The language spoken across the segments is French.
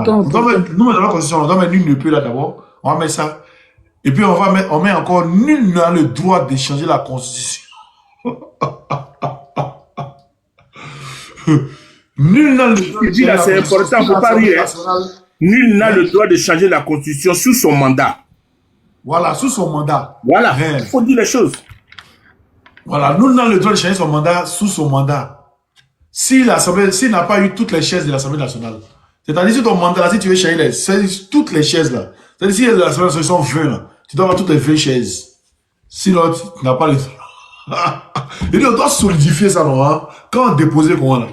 Nous, dans la constitution, on doit mettre nul ne peut là d'abord. On va mettre ça. Et puis, on met encore nul n'a le droit de changer la constitution. Nul n'a le droit de changer la c'est important, faut pas rire. Nul n'a le droit de changer la constitution sous son mandat. Voilà, sous son mandat. Voilà, il faut dire les choses. Voilà, nul n'a le droit de changer son mandat sous son mandat. S'il n'a pas eu toutes les chaises de l'Assemblée nationale, c'est-à-dire si ton mandat là, si tu veux changer toutes les chaises là, c'est-à-dire si l'Assemblée nationale sont 20 là, tu dois avoir toutes les 20 chaises. Sinon, tu n'as pas le droit. Et on doit solidifier ça, non, hein? Quand on dépose comment là?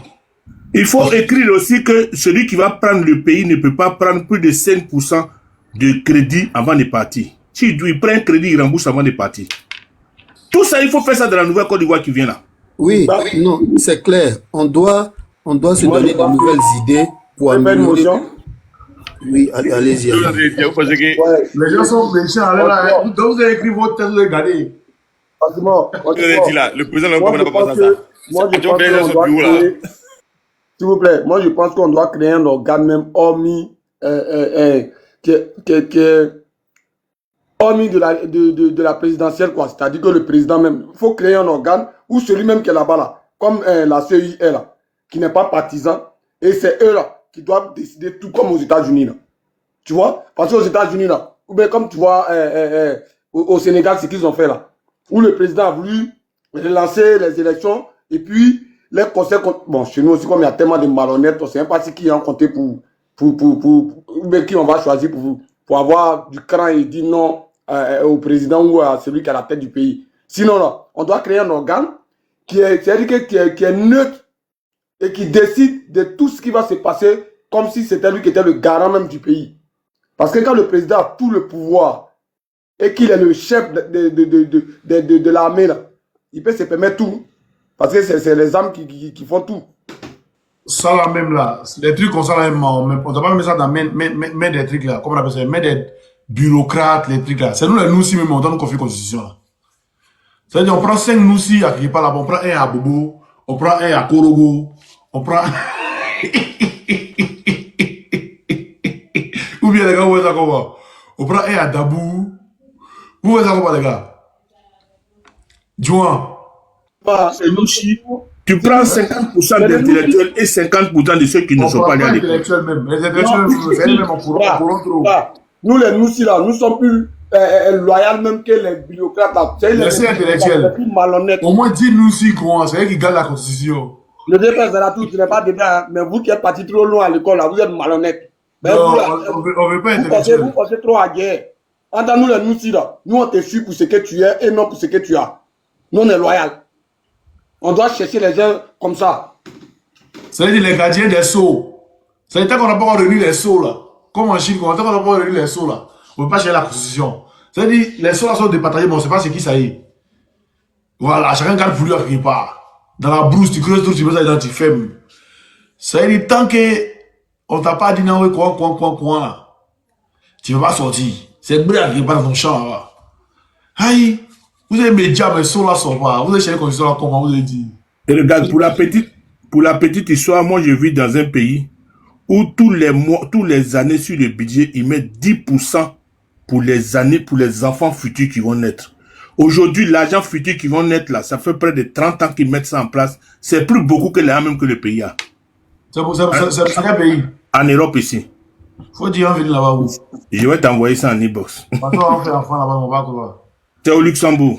Il faut écrire aussi que celui qui va prendre le pays ne peut pas prendre plus de 5% de crédit avant de partir. S'il prend un crédit, il rembourse avant de partir. Tout ça, il faut faire ça dans la nouvelle Côte d'Ivoire qui vient là. Oui, non, c'est clair. On doit se donner de nouvelles idées pour améliorer. Oui, allez-y. Les gens sont méchants. Donc vous avez écrit votre thèse, regardez. Le président n'a pas pensé à ça. Moi, je pense s'il vous plaît, moi je pense qu'on doit créer un organe même hormis qui est hormis de la présidentielle, quoi. C'est-à-dire que le président même, il faut créer un organe où celui même qui est là-bas, là, comme la CEI est là, qui n'est pas partisan, et c'est eux là qui doivent décider tout comme aux États-Unis là. Tu vois? Parce qu'aux États-Unis là, ou bien comme tu vois au Sénégal, ce qu'ils ont fait là, où le président a voulu relancer les élections, et puis les conseils, bon, chez nous aussi, comme il y a tellement de malhonnêtes, on ne sait même pas qui ont compté ou bien qui on va choisir pour avoir du cran et dire non au président ou à celui qui est à la tête du pays. Sinon, là, on doit créer un organe qui est neutre et qui décide de tout ce qui va se passer comme si c'était lui qui était le garant même du pays. Parce que quand le président a tout le pouvoir et qu'il est le chef de l'armée, là, il peut se permettre tout. Parce que c'est les âmes qui font tout. Ça là même là, les trucs comme ça là, on ne doit pas mettre ça dans main des trucs là, comment on appelle ça, main des bureaucrates, les trucs là. C'est nous les nous-ci même, on doit nous confier constitution là. C'est-à-dire on prend 5 nous-ci à qui parle, on prend un à Bobo, on prend un à Korogo, on prend... Ou bien les gars, vous voyez ça comment? On prend un à Dabou. Vous voyez ça comment les gars? Jouan. Tu prends 50% d'intellectuels et 50% de ceux qui ne sont pas allés à l'école. Les intellectuels même, on pourra trop. Nous, les nous, là, nous sommes plus loyaux même que les bureaucrates. Les intellectuels. Au moins, dis-nous si quoi, c'est eux qui gagnent la constitution. Le DPS de la tout, tu n'es pas dedans, mais vous qui êtes parti trop loin à l'école, là, vous êtes malhonnête. Non, on ne veut pas intellectuel. Vous pensez trop à guerre. Entends nous, les nous, là, nous, on te suit pour ce que tu es et non pour ce que tu as. Nous, on est loyal. On doit chercher les gens comme ça. C'est-à-dire les gardiens des sceaux. C'est-à-dire qu'on n'a pas encore réuni les sceaux là. Comme en Chine, on n'a pas encore réuni les sceaux là. On ne peut pas chercher la constitution. C'est-à-dire les sceaux là sont départagés, mais on ne sait pas c'est qui ça y est. Voilà, chacun garde pour lui à quelque part. Dans la brousse, tu creuses tout, tu mets ça dans tu fermes. C'est-à-dire tant qu'on ne t'a pas dit non, oui, quoi là. Tu ne vas pas sortir. C'est brûlé à quelque part dans ton champ là. Aïe. Vous avez médias, mais ceux là sont pas. Vous avez cherché la constitution là, comment vous avez dit? Et regarde, pour la petite histoire, moi je vis dans un pays où tous les années sur le budget, ils mettent 10% pour les années, pour les enfants futurs qui vont naître. Aujourd'hui, l'argent futur qui vont naître là, ça fait près de 30 ans qu'ils mettent ça en place. C'est plus beaucoup que l'argent même que le pays a. C'est quel pays? En Europe ici. Faut dire, on vient là-bas où? Je vais t'envoyer ça en e-box. Maintenant, on fait enfant là-bas, on va quoi? C'est au Luxembourg.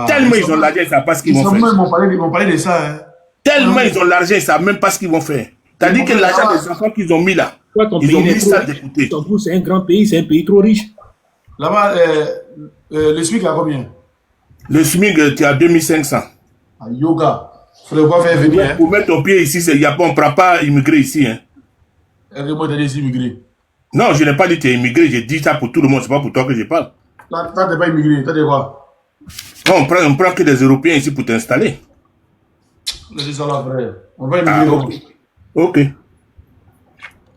Tellement ils ont l'argent, ils ne savent pas ce qu'ils vont faire. Ils m'ont parlé de ça. Hein. Tellement ils ont l'argent, ils ne savent même pas ce qu'ils vont faire. C'est-à-dire que l'argent des enfants qu'ils ont mis là, ils ont mis ça de côté. C'est un grand pays, c'est un pays trop riche. Là-bas, le SMIC a combien? Le SMIC, tu as 2500. Ah, yoga. Il faudrait pas faire venir. Hein. Pour mettre ton pied ici, on ne prend pas immigré ici. Hein. Moi, tu as dit immigré. Non, je n'ai pas dit que tu es immigré, j'ai dit ça pour tout le monde, ce n'est pas pour toi que je parle. Toi, tu n'es pas immigré, tu as dit quoi? On prend que des Européens ici pour t'installer. C'est ça là, frère. On va immigrer. Ok.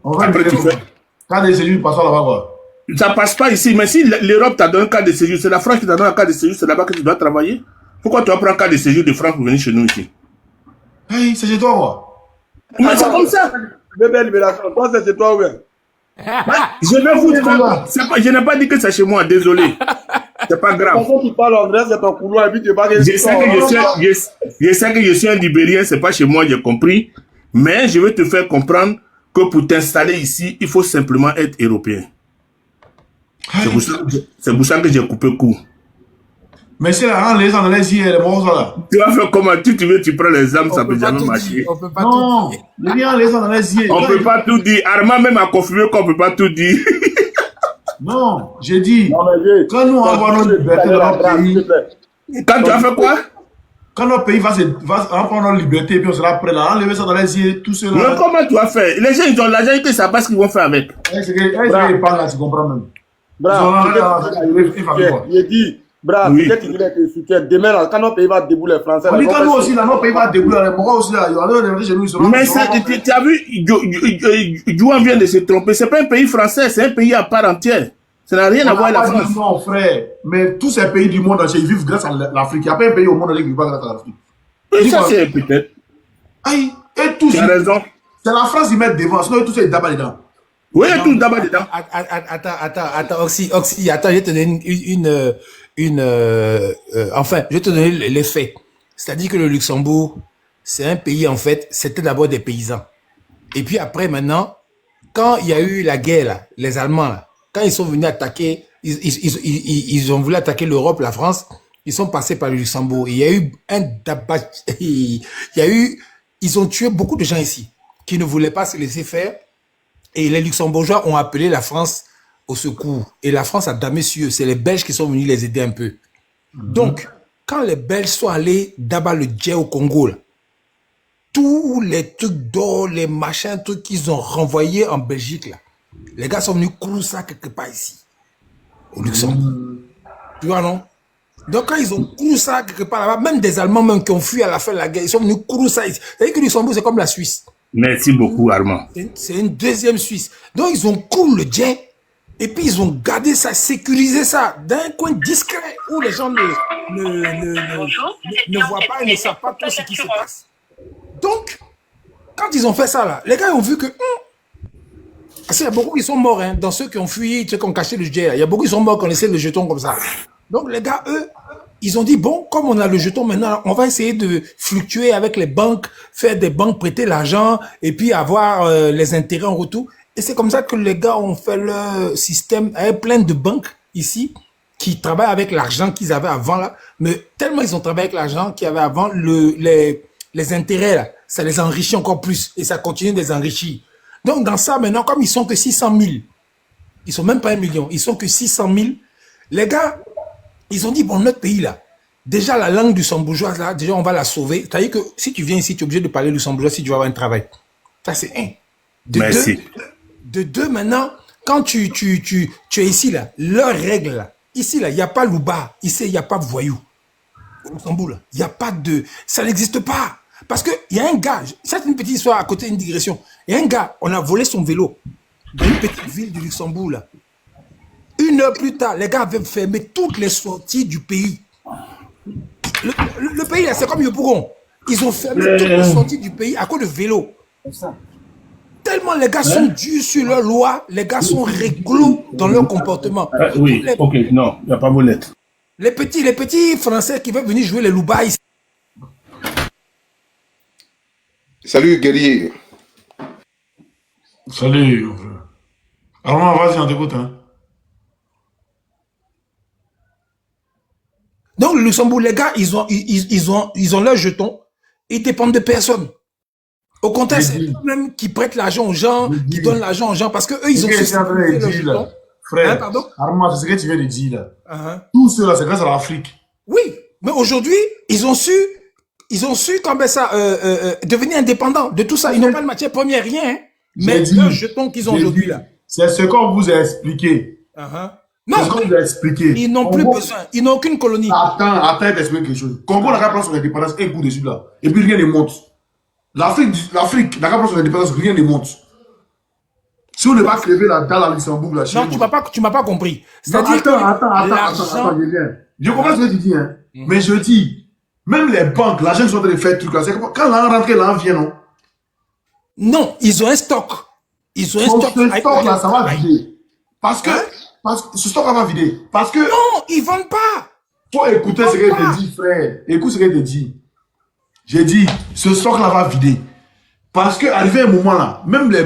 On va immigrer. Quand des séjours passent là-bas, quoi. Ça passe pas ici, mais si l'Europe t'a donné un cas de séjour, c'est la France qui t'a donné un cas de séjour, c'est là-bas que tu dois travailler. Pourquoi tu vas prendre un cas de séjour de France pour venir chez nous ici? Hey, c'est chez toi, quoi. Mais c'est comme ça. Bébé Libération, toi, c'est chez toi, ouais. Je vais vous dire, je n'ai pas dit que c'est chez moi, désolé. C'est pas De grave. toute façon, tu parles anglais, c'est ton couloir, et puis tu parles. Je sais que je suis un Libérien, c'est pas chez moi, j'ai compris. Mais je vais te faire comprendre que pour t'installer ici, il faut simplement être européen. C'est pour ça que j'ai coupé court. Mais c'est là, les gens dans les yeux, les morceaux là. Tu vas faire comment? Tu prends les âmes, ça peut jamais marcher. On peut pas Non, tout dire. les gens, les gens dans les yeux. On peut pas tout dire. Armand même a confirmé qu'on peut pas tout dire. Non, j'ai dit, Non, mais vieux, quand nous avons notre liberté dans notre s'il te pays, plaît. Quand tu as fait quoi? quand notre pays va prendre notre liberté, et puis on sera prêt là, enlever ça dans les yeux, tout cela. Mais comment tu as fait? Les gens, ils ont l'argent, ils ne savent pas ce qu'ils vont faire avec. C'est qu'ils parlent là, tu comprends même. Bra, il dit, bra, Oui. peut-être qu'il voulait te soutien. Demain, là, quand notre pays va débouler les Français, On là, dit ils vont quand nous faire- aussi, là, notre pays va débouler, les Marocains aussi là, ils vont aller chez nous, ils seront. Mais tu as vu, Jouan vient de se tromper. C'est pas un pays français, c'est un pays à part entière. Ça n'a rien à voir avec la France. Non, frère, mais tous ces pays du monde entier, ils vivent grâce à l'Afrique. Il n'y a pas un pays au monde qui vit pas grâce à l'Afrique. Oui, ça c'est peut-être. Aïe, et tous, Tu as raison. c'est la France qui met devant, sinon tous ces d'abord dedans. Oui, tout d'abord dedans. Attends, Oxy, attends, je vais te donner enfin, je vais te donner les faits. C'est-à-dire que le Luxembourg, c'est un pays, en fait, c'était d'abord des paysans. Et puis après, maintenant, quand il y a eu la guerre, là, les Allemands, là, quand ils sont venus attaquer, ils ont voulu attaquer l'Europe, la France, ils sont passés par le Luxembourg. Il y a eu ils ont tué beaucoup de gens ici, qui ne voulaient pas se laisser faire. Et les Luxembourgeois ont appelé la France au secours. Et la France a damé sur eux. C'est les Belges qui sont venus les aider un peu. Donc, quand les Belges sont allés d'abattre le jet au Congo, là, tous les trucs d'or, les machins, trucs qu'ils ont renvoyés en Belgique, là, les gars sont venus couler ça quelque part ici, au Luxembourg. Tu vois, non? Donc, quand ils ont couru ça quelque part là-bas, même des Allemands même qui ont fui à la fin de la guerre, ils sont venus courir ça ici. C'est-à-dire que le Luxembourg, c'est comme la Suisse. Merci beaucoup, Armand. C'est une deuxième Suisse. Donc, ils ont couru le jet et puis ils ont gardé ça, sécurisé ça dans un coin discret où les gens ne voient pas et ne savent pas tout ce qui se passe. Donc, quand ils ont fait ça, là, les gars ont vu que... parce qu'il y a beaucoup qui sont morts, hein, dans ceux qui ont fui, ceux qui ont caché le jet. Il y a beaucoup qui sont morts qui ont laissé le jeton comme ça. Donc, les gars, eux, ils ont dit, bon, comme on a le jeton maintenant, on va essayer de fluctuer avec les banques, faire des banques, prêter l'argent et puis avoir les intérêts en retour. Et c'est comme ça que les gars ont fait leur système avec plein de banques ici qui travaillent avec l'argent qu'ils avaient avant là. Mais tellement ils ont travaillé avec l'argent qu'il y avait avant, les intérêts là, ça les enrichit encore plus et ça continue de les enrichir. Donc dans ça maintenant, comme ils sont que 600 000, ils sont même pas 1 million, ils sont que 600 000, les gars, ils ont dit, bon, notre pays là, déjà la langue luxembourgeoise là, déjà on va la sauver. C'est-à-dire que si tu viens ici, tu es obligé de parler luxembourgeois si tu vas avoir un travail. Ça c'est un. Merci. De deux, maintenant, quand tu es ici là, leurs règles là, ici là, il n'y a pas louba, ici il n'y a pas de voyou. Au Luxembourg là, il n'y a pas de... ça n'existe pas. Parce qu'il y a un gars, c'est une petite histoire à côté d'une digression, il y a un gars, on a volé son vélo dans une petite ville du Luxembourg là. 1 heure plus tard, les gars avaient fermé toutes les sorties du pays. Le pays là, c'est comme Yopougon. Ils ont fermé toutes les sorties du pays à cause de vélo. Tellement les gars sont durs sur leurs lois, les gars sont réglo dans leur comportement. Oui, ok, non, il n'y a pas volette. Les petits Français qui veulent venir jouer les louba ici. Salut, guerrier. Salut, mon frère. Alors, vas-y, on t'écoute, hein. Donc, le Luxembourg, les gars, ils ont leur jeton. Ils dépendent de personne. Au contraire, c'est eux-mêmes qui prêtent l'argent aux gens, qui donnent l'argent aux gens, parce que eux, ils ont sécurisé leur jeton. Frère, Hein, pardon? Armand, c'est ce que tu viens de dire, là. Tout cela, c'est grâce à l'Afrique. Oui, mais aujourd'hui, ils ont su quand même ça, devenir indépendants de tout ça. Ils n'ont pas de matière première, rien, hein. Mais leurs jetons qu'ils ont aujourd'hui, là. C'est ce qu'on vous a expliqué. Non, C'est ce qu'on vous a expliqué. ils n'ont plus besoin. Ils n'ont aucune colonie. Attends, t'expliquer quelque chose. Congo n'a qu'à prendre son indépendance un coup dessus, là. Et puis rien ne monte. L'Afrique n'a qu'à prendre son indépendance, rien ne monte. Si on ne va crever là dans la Luxembourg, là, Non, tu m'as pas compris. C'est-à-dire que attends, je viens. Je comprends ce que tu dis, hein. Mais je dis, même les banques, l'argent qui sont en train de faire truc là, c'est quand l'an rentre, l'an vient, non? Non, ils ont un stock. Ils ont un Donc, stock. ce stock-là, ça va vider. Parce que ce stock-là va vider. Parce que Non, ils vendent pas. faut écouter ce que je te dis, frère. Écoute ce que je te dis. J'ai dit, ce stock-là va vider. Parce qu'arrivé un moment là, même les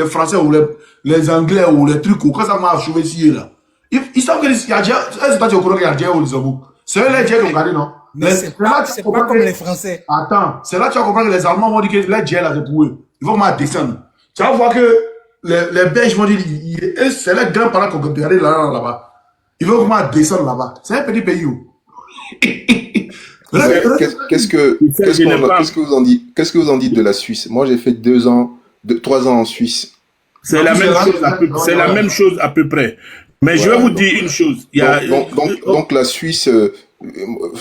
Français ou les Anglais ou les trucs, quand ça m'a achevé ici là, ils savent qu'il y a déjà, est-ce que tu es au courant qu'il y a déjà au Luxembourg? C'est eux les Djels qui ont gardé, non? Mais c'est pas comme les Français. Attends, c'est là que tu vas comprendre que les Allemands vont dire que les Djels là, c'est pour eux. Ils vont m'en descendre. Tu vas voir que les Belges vont dire, c'est les grands-parents qui ont gardé là-bas. Ils vont comment descendre là-bas. C'est un petit pays où. Qu'est-ce que vous en dites de la Suisse? Moi, j'ai fait 3 ans en Suisse. C'est la même chose à peu près. Mais je vais vous dire une chose. Donc la Suisse,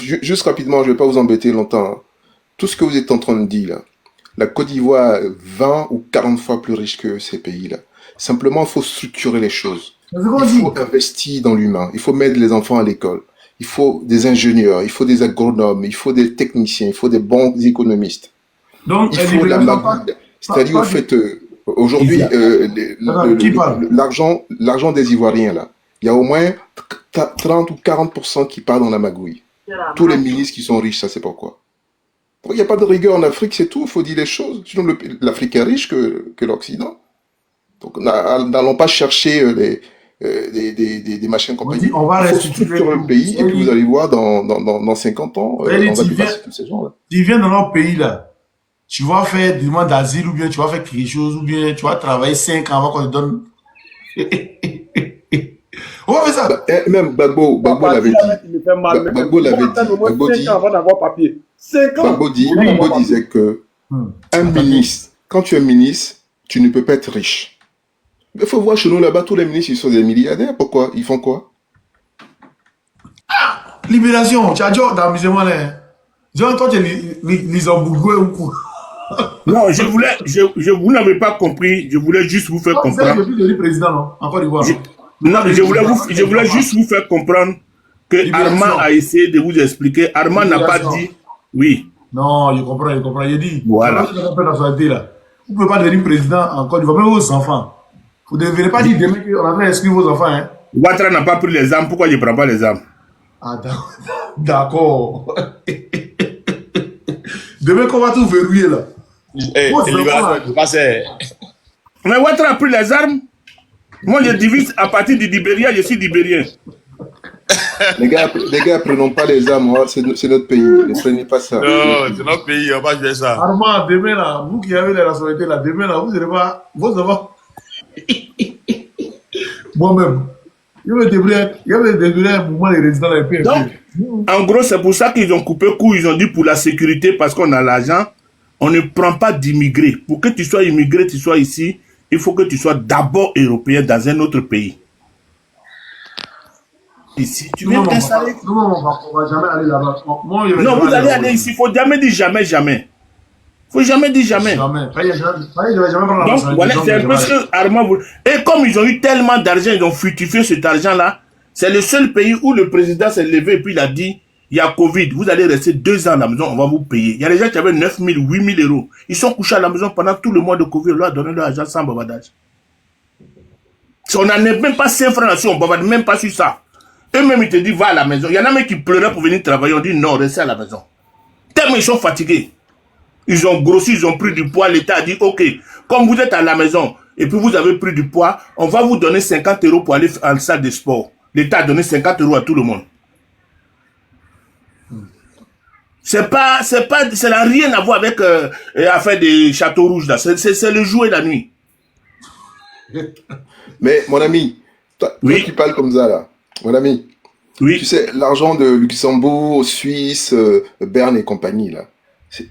juste rapidement, je ne vais pas vous embêter longtemps. Hein. Tout ce que vous êtes en train de dire là, la Côte d'Ivoire est 20 ou 40 fois plus riche que ces pays-là. Simplement, il faut structurer les choses. Il faut investir dans l'humain. Il faut mettre les enfants à l'école. Il faut des ingénieurs, il faut des agronomes, il faut des techniciens, il faut des bons économistes. Donc, il faut la magouille. C'est-à-dire, au fait, aujourd'hui, l'argent des Ivoiriens, là, il y a au moins 30 ou 40% qui part dans la magouille. Tous les ministres qui sont riches, ça c'est pourquoi. Il n'y a pas de rigueur en Afrique, c'est tout, il faut dire les choses. Sinon, l'Afrique est riche que l'Occident. Donc, n'allons pas chercher des machins compagnie. On va restructurer le pays et puis vous allez voir dans 50 ans, on va dépasser tous ces gens-là. Tu viens dans notre pays là, tu vas faire des demandes d'asile ou bien tu vas faire quelque chose ou bien tu vas travailler 5 ans avant qu'on te donne. On va faire ça. Même Gbagbo l'avait dit. Gbagbo l'avait dit. Gbagbo disait que un ministre, quand tu es ministre, tu ne peux pas être riche. Il faut voir chez nous là-bas, tous les ministres, ils sont des milliardaires. Pourquoi? Ils font quoi? Libération, tu as dit d'amusement là. Toi, tu es Lisambougué ou quoi? Non, vous n'avez pas compris. Je voulais juste vous faire comprendre. C'est le président, non? En Côte d'Ivoire. Non, je voulais juste vous faire comprendre que Armand a essayé de vous expliquer. Armand n'a pas dit oui. Non, je comprends. Il dit. Voilà. Vous ne pouvez pas devenir président en Côte d'Ivoire, même vos enfants. Vous ne devrez pas dire demain qu'on a fait exclure vos enfants. Hein? Ouattara n'a pas pris les armes. Pourquoi il ne prend pas les armes? Ah, d'accord. Demain, qu'on va tout verrouiller là. Mais Ouattara a pris les armes. Moi, je divise à partir du Libéria, je suis libérien. Les gars, prenons pas les armes, c'est notre pays. Ne prenez pas ça. Non, c'est notre pays, on va jouer ça. Armand, demain là, vous qui avez la nationalité là, demain là, vous n'allez pas. Vos enfants. Moi-même, il y avait un mouvement des résidents dans les pays. Donc, en gros, c'est pour ça qu'ils ont coupé court. Ils ont dit pour la sécurité, parce qu'on a l'argent, on ne prend pas d'immigrés. Pour que tu sois immigré, tu sois ici, il faut que tu sois d'abord européen dans un autre pays. Ici, tu viens t'installer. Non, on va jamais aller là-bas. Non, vous allez aller ici. Il ne faut jamais dire jamais, jamais. Il ne faut jamais dire jamais. Jamais. Donc, voilà, c'est un peu ce que Armand voulait. Et comme ils ont eu tellement d'argent, ils ont fructifié cet argent-là, c'est le seul pays où le président s'est levé et puis il a dit, il y a Covid, vous allez rester 2 ans à la maison, on va vous payer. Il y a des gens qui avaient 9 000, 8 000 euros. Ils sont couchés à la maison pendant tout le mois de Covid, on leur a donné leur argent sans bavardage. On n'en est même pas 5 francs là-dessus, on ne bavarde même pas sur ça. Eux-mêmes, ils te disent, va à la maison. Il y en a même qui pleuraient pour venir travailler, on dit non, restez à la maison. Tellement ils sont fatigués. Ils ont grossi, ils ont pris du poids. L'État a dit, ok, comme vous êtes à la maison et puis vous avez pris du poids, on va vous donner 50 euros pour aller en salle de sport. L'État a donné 50 euros à tout le monde. Ça n'a rien à voir avec l'affaire des châteaux rouges là. C'est le jour et la nuit. Mais mon ami, toi qui parles comme ça là, mon ami, tu sais, l'argent de Luxembourg, Suisse, Berne et compagnie là,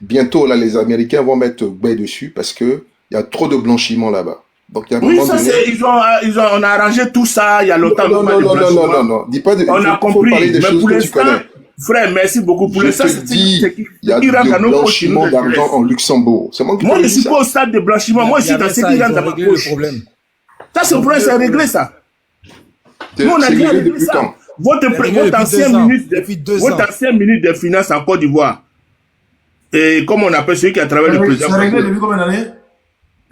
bientôt là les Américains vont mettre Gbé dessus parce que il y a trop de blanchiment là-bas. Donc il y a oui, ça c'est, on a arrangé tout ça il y a longtemps. Non, dis pas de. On a compris, mais pour l'instant, frère, merci beaucoup pour l'instant. Il y a du blanchiment d'argent en Luxembourg. Moi, je suis pas au stade de blanchiment. Moi, je suis dans ce qui rentre dans ma poche. Ça, c'est vrai, c'est réglé ça. Nous, on a déjà réglé ça. Votre ancien ministre des Finances en Côte d'Ivoire, et comme on appelle celui qui a travaillé le président. C'est réglé depuis combien d'années?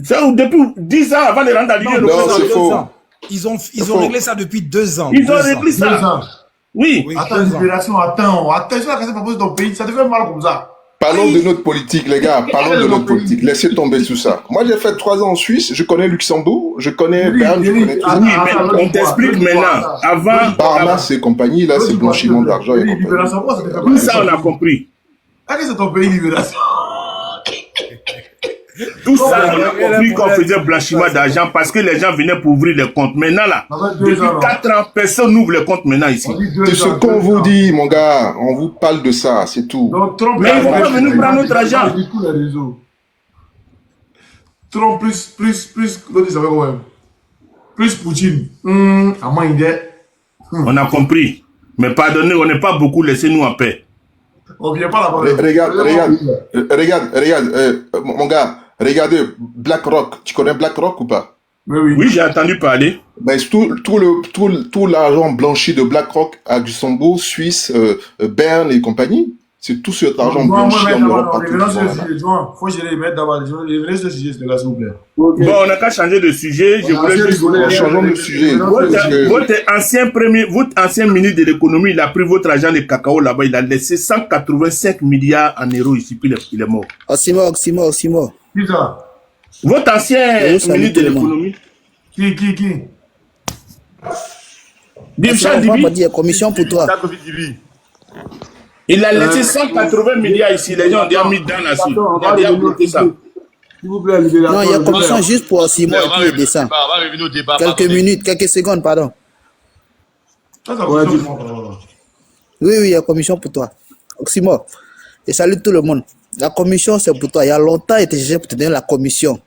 Ça, depuis 10 ans avant de rendre à l'Union Non, européenne. c'est faux. Ils ont réglé ça depuis 2 ans. Ils ont 2 ans. réglé 2 ça. ans. Oui. Oui, Attends, 2 ans. libération, attends, ça n'a pas posé ton pays, ça te fait mal comme ça. Parlons de notre politique, les gars. Parlons de notre politique. Laissez tomber tout ça. Moi, j'ai fait 3 ans en Suisse. Je connais Luxembourg. Je connais Berne. Je connais tout ça. Oui, mais on t'explique maintenant. Avant, Bahamas et compagnie, là, c'est blanchiment d'argent et compagnie. Libération, quoi, ça te fait tout mal? ça, on a compris. Ah, que c'est ton pays, libération? Tout ça, on a compris qu'on faisait blanchiment d'argent parce que les gens venaient pour ouvrir les comptes. Maintenant, là, depuis 4 ans, personne n'ouvre les comptes maintenant ici. C'est ce qu'on vous dit, mon gars. On vous parle de ça, c'est tout. Donc, Trump, Mais ils vont pas venir prendre notre argent. Il dit tous les réseaux. Trump plus, l'autre il savait quand même. Plus Poutine. À moins il est. On a compris. Mais pardonnez, on n'est pas beaucoup, laissez-nous en paix. On vient pas là-bas. Regarde, mon gars, regardez BlackRock. Tu connais BlackRock ou pas? Mais oui. Oui, j'ai entendu parler. Ben, tout l'argent blanchi de BlackRock à Luxembourg, Suisse, Berne et compagnie, c'est tout cet argent blanchi en Europe partout. Il faut que je les mette d'abord. Les vrais sujets, s'il vous plaît. Bon, on n'a qu'à changer de sujet. Je voulais juste... Changeons de sujet. Votre ancien ministre de l'économie, il a pris votre argent de cacao là-bas. Il a laissé 185 milliards en euros ici, puis il est mort. Oxymore. Qui ça? Votre ancien ministre de l'économie. Qui? Dimchal On va Dibi, dire commission pour toi. il a laissé 180 milliards ici. Les gens ont déjà mis dans la suite. Il a déjà bloqué ça. S'il vous plaît, libération. Non, il y a commission juste pour Oxymore et puis il descend. Quelques minutes, quelques secondes, pardon. Ouais, dis- Oui, il y a commission pour toi. Oxymore. Et salut tout le monde. La commission, c'est pour toi. Il y a longtemps, il était cherché pour te donner la commission.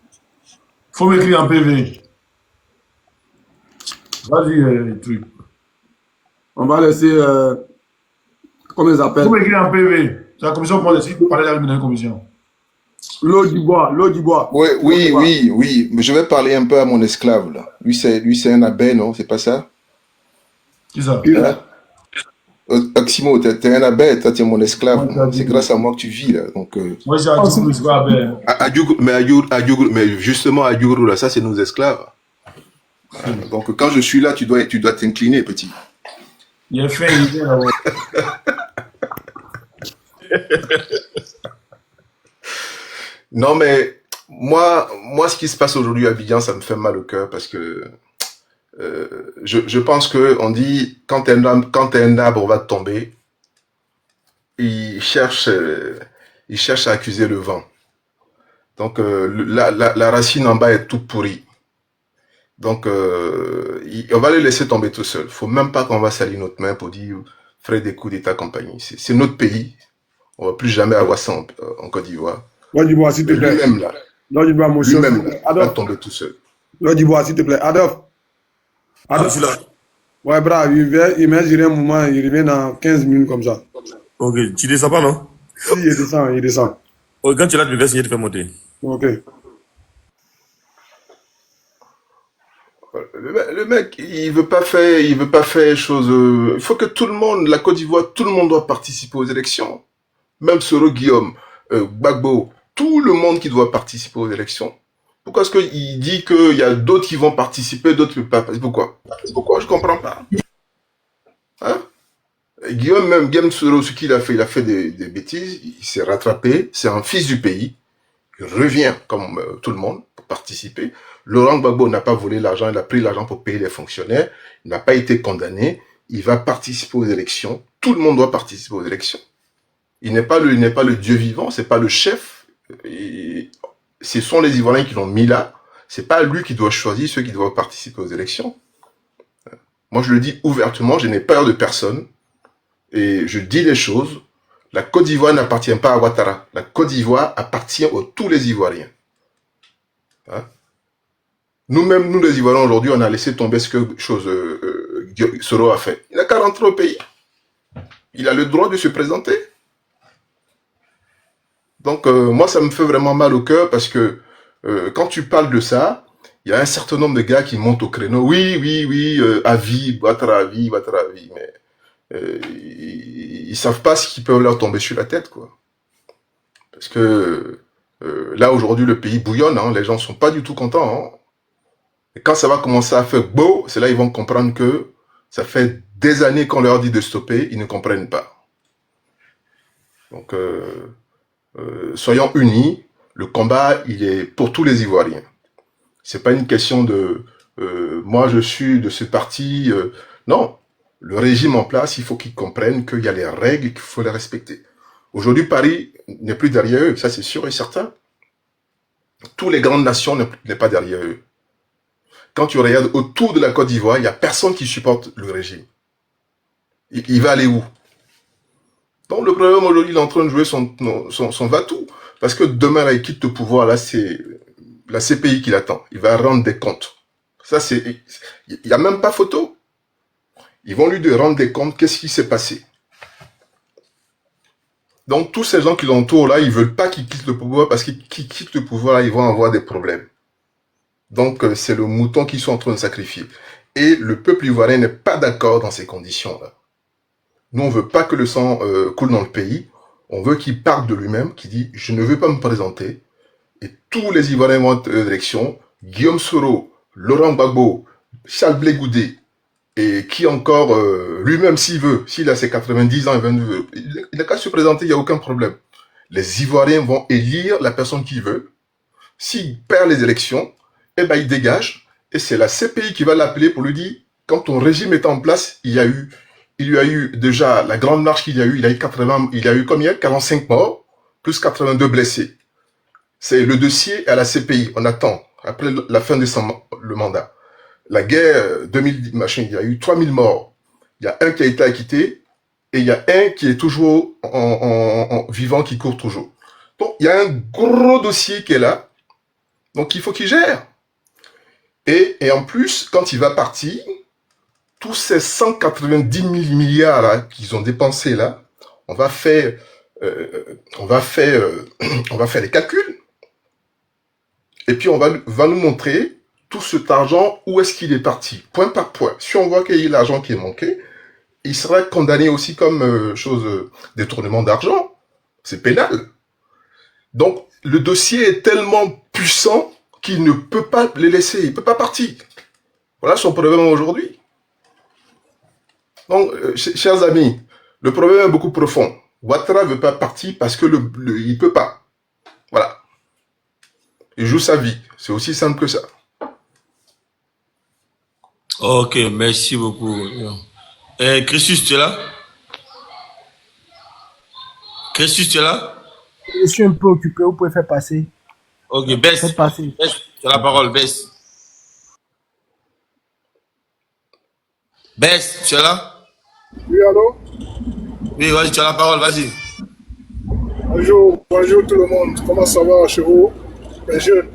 Faut m'écrire en PV. Vas-y, truc. On va laisser. Comment ils appellent? Faut m'écrire en PV. C'est la commission pour moi de parler avec une commission. L'eau du bois. Oui. Mais je vais parler un peu à mon esclave, là. Lui, c'est un abbé, non? C'est pas ça? Qui ça? Hein? Oximo, t'es un abbé, toi, t'es mon esclave. C'est grâce à moi que tu vis, là. Donc, Moi, j'ai dit, c'est pas bien. mais justement, à Djougou, là, ça, c'est nos esclaves. Donc, quand je suis là, tu dois t'incliner, petit. Il est fait, il vient là-bas. Non, mais moi, ce qui se passe aujourd'hui à Abidjan, ça me fait mal au cœur parce que je pense que on dit quand un arbre va tomber, il cherche à accuser le vent. Donc la racine en bas est toute pourrie. Donc on va le laisser tomber tout seul. Faut même pas qu'on va salir notre main pour dire ferait des coups d'État compagnie. C'est notre pays. On va plus jamais avoir ça en Côte d'Ivoire. L'eau du bois, s'il te plaît. Lui-même là. L'eau du bois, mon cher. Lui-même là. Il va Adolphe. tomber tout seul. L'eau du bois, s'il te plaît. Adolphe. Ouais, bravo. Il met un moment, il revient dans 15 minutes comme ça. Ok, tu descends pas, non? Si, il descend. Oh, quand tu es là, tu me fais signer, tu fais monter. Ok. Le mec, il veut pas faire chose. Il faut que tout le monde, la Côte d'Ivoire, tout le monde doit participer aux élections. Même Soro Guillaume, Gbagbo, tout le monde qui doit participer aux élections. Pourquoi est-ce qu'il dit qu'il y a d'autres qui vont participer, d'autres ne peuvent pas? Pourquoi? Je comprends pas. Hein? Guillaume, même Guillaume Soro, ce qu'il a fait des bêtises, il s'est rattrapé, c'est un fils du pays, il revient comme tout le monde pour participer. Laurent Gbagbo n'a pas volé l'argent, il a pris l'argent pour payer les fonctionnaires, il n'a pas été condamné, il va participer aux élections, tout le monde doit participer aux élections. Il n'est pas le Dieu vivant, c'est pas le chef, ce sont les Ivoiriens qui l'ont mis là, c'est pas lui qui doit choisir ceux qui doivent participer aux élections. Moi je le dis ouvertement, je n'ai peur de personne, et je dis les choses, la Côte d'Ivoire n'appartient pas à Ouattara, la Côte d'Ivoire appartient à tous les Ivoiriens. Hein? Nous-mêmes, nous les Ivoiriens aujourd'hui, on a laissé tomber ce que Soro a fait. Il n'a qu'à rentrer au pays. Il a le droit de se présenter. Donc, moi, ça me fait vraiment mal au cœur parce que quand tu parles de ça, il y a un certain nombre de gars qui montent au créneau. Oui, avis, Ouattara, mais ils savent pas ce qui peut leur tomber sur la tête, quoi. Parce que là, aujourd'hui, le pays bouillonne, hein, les gens sont pas du tout contents. Hein. Et quand ça va commencer à faire beau, c'est là ils vont comprendre que ça fait des années qu'on leur dit de stopper, ils ne comprennent pas. Donc, soyons unis, le combat, il est pour tous les Ivoiriens. C'est pas une question de moi je suis de ce parti. Non, le régime en place, il faut qu'ils comprennent qu'il y a les règles et qu'il faut les respecter. Aujourd'hui, Paris n'est plus derrière eux, ça c'est sûr et certain. Toutes les grandes nations n'est pas derrière eux. Quand tu regardes autour de la Côte d'Ivoire, il n'y a personne qui supporte le régime. Il va aller où? Donc le problème aujourd'hui, il est en train de jouer son va-tout. Parce que demain, là, il quitte le pouvoir, là, c'est la CPI qui l'attend. Il va rendre des comptes. Ça, c'est, il n'y a même pas photo. Ils vont lui rendre des comptes. Qu'est-ce qui s'est passé? Donc, tous ces gens qui l'entourent, là, ils veulent pas qu'il quitte le pouvoir parce qu'ils quittent le pouvoir, là, ils vont avoir des problèmes. Donc, c'est le mouton qu'ils sont en train de sacrifier. Et le peuple ivoirien n'est pas d'accord dans ces conditions-là. Nous, on veut pas que le sang coule dans le pays. On veut qu'il parte de lui-même, qu'il dit « Je ne veux pas me présenter ». Et tous les Ivoiriens vont être élection. Guillaume Soro, Laurent Gbagbo, Charles Blé Goudé, et qui encore, lui-même s'il veut, s'il a ses 90 ans, il n'a qu'à se présenter, il n'y a aucun problème. Les Ivoiriens vont élire la personne qu'il veut. S'il perd les élections, eh ben il dégage. Et c'est la CPI qui va l'appeler pour lui dire, quand ton régime est en place, il y a eu déjà la grande marche qu'il y a eu, il y a eu combien? 45 morts, plus 82 blessés. C'est le dossier à la CPI. On attend, après la fin de le mandat. La guerre 2010, machin, il y a eu 3000 morts. Il y a un qui a été acquitté et il y a un qui est toujours en vivant, qui court toujours. Donc, il y a un gros dossier qui est là. Donc, il faut qu'il gère. Et en plus, quand il va partir, tous ces 190 000 milliards là, qu'ils ont dépensés là, on va faire les calculs. Et puis, on va nous montrer tout cet argent, où est-ce qu'il est parti, point par point. Si on voit qu'il y a l'argent qui est manqué, il sera condamné aussi comme détournement d'argent. C'est pénal. Donc, le dossier est tellement puissant qu'il ne peut pas les laisser, il ne peut pas partir. Voilà son problème aujourd'hui. Donc, chers amis, le problème est beaucoup profond. Ouattara ne veut pas partir parce que il ne peut pas. Voilà. Il joue sa vie. C'est aussi simple que ça. Ok, merci beaucoup. Christus, tu es là? Christus, tu es là? Je suis un peu occupé, vous pouvez faire passer. Ok, baisse. Faites passer. Baisse, tu as la parole, baisse. Baisse, tu es là? Oui, allô? Oui, vas-y, tu as la parole, vas-y. Bonjour, bonjour tout le monde. Comment ça va chez vous, mes jeunes?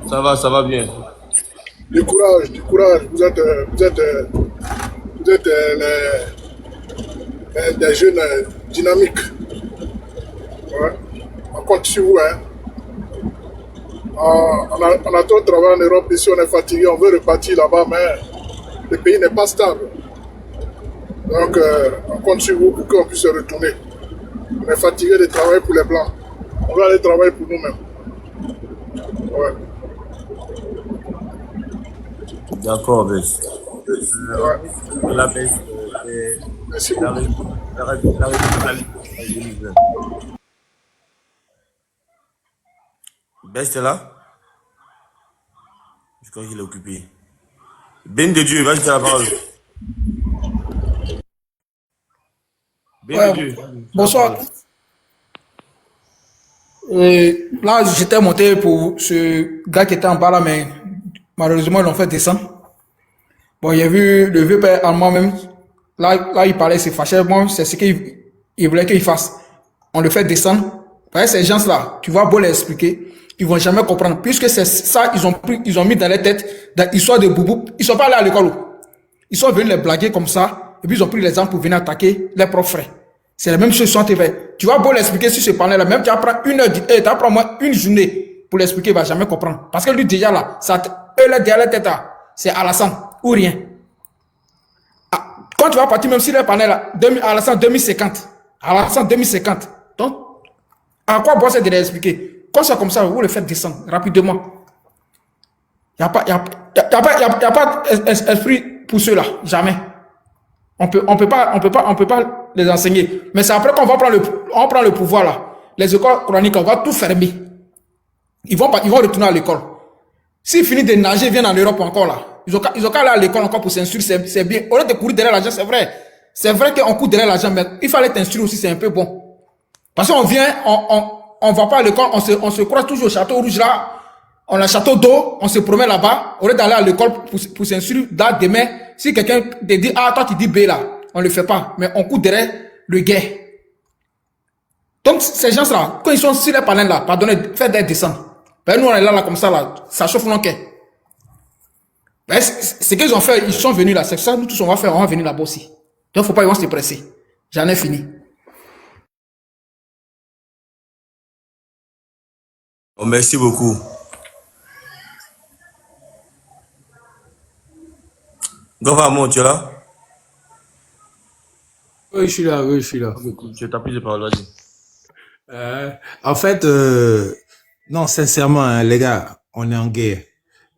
Ça va bien. Du courage, du courage. Vous êtes des jeunes dynamiques. Ouais. On compte sur vous, hein. On a trop travaillé en Europe, ici on est fatigué, on veut repartir là-bas, mais le pays n'est pas stable. Donc, on compte sur vous pour qu'on puisse se retourner. On est fatigué de travailler pour les Blancs. On va aller travailler pour nous-mêmes. Ouais. D'accord, baisse. Ouais. La baisse. Merci beaucoup. Baisse, tu es là? Je crois qu'il est occupé. Ben de Dieu, vas-y, tu as la parole. Ben de Dieu. Bonsoir. Et là, j'étais monté pour ce gars qui était en bas là, mais malheureusement, ils l'ont fait descendre. Bon, j'ai vu le vieux père allemand même. Là, il parlait, c'est fâché. Moi, c'est ce qu'il voulait qu'il fasse. On le fait descendre. Parce que ces gens-là, tu vois beau les expliquer, ils vont jamais comprendre. Puisque c'est ça, ils ont mis dans les têtes, dans l'histoire de Boubou. Ils sont pas allés à l'école. Ils sont venus les blaguer comme ça. Et puis, ils ont pris les armes pour venir attaquer les propres frères. C'est la même chose sur TV. Tu vas beau l'expliquer sur ce panel-là, même tu apprends une heure, tu apprends moi une journée pour l'expliquer, il va jamais comprendre. Parce que lui, déjà là, eux là, derrière la tête, c'est Alassane ou rien. Ah, quand tu vas partir, même si le panel là, Alassane 2050, Alassane 2050. Donc, À quoi Boss de l'expliquer? Quand c'est comme ça, vous le faites descendre rapidement. Il n'y a pas d'esprit pour ceux-là, jamais. On peut pas les enseigner. Mais c'est après qu'on va prendre le pouvoir là. Les écoles coraniques, on va tout fermer. Ils vont retourner à l'école. S'ils finissent de nager, ils viennent en Europe encore là. Ils ont qu'à aller à l'école encore pour s'instruire, c'est bien. Au lieu de courir derrière l'argent, c'est vrai. C'est vrai qu'on court derrière l'argent, mais il fallait t'instruire aussi, c'est un peu bon. Parce qu'on vient, on va pas à l'école, on se croise toujours au château rouge là. On a un château d'eau, on se promène là-bas. Au lieu d'aller à l'école pour s'instruire, là, demain, si quelqu'un te dit, ah, toi, tu dis B là, on le fait pas. Mais on court derrière le guet. Donc, ces gens-là, quand ils sont sur les panels là, pardonnez, faites-les descendre. Ben, nous, on est là, comme ça, là, ça chauffe nos quais. Ben, ce qu'ils ont fait, ils sont venus là, c'est ça, nous tous, on va venir là-bas aussi. Donc, faut pas, ils vont se presser. J'en ai fini. Oh, merci beaucoup. Government, tu es là? Oui, je suis là, oui, je suis là. Je t'appuie de parole, vas-y. En fait, non, sincèrement, hein, les gars, on est en guerre.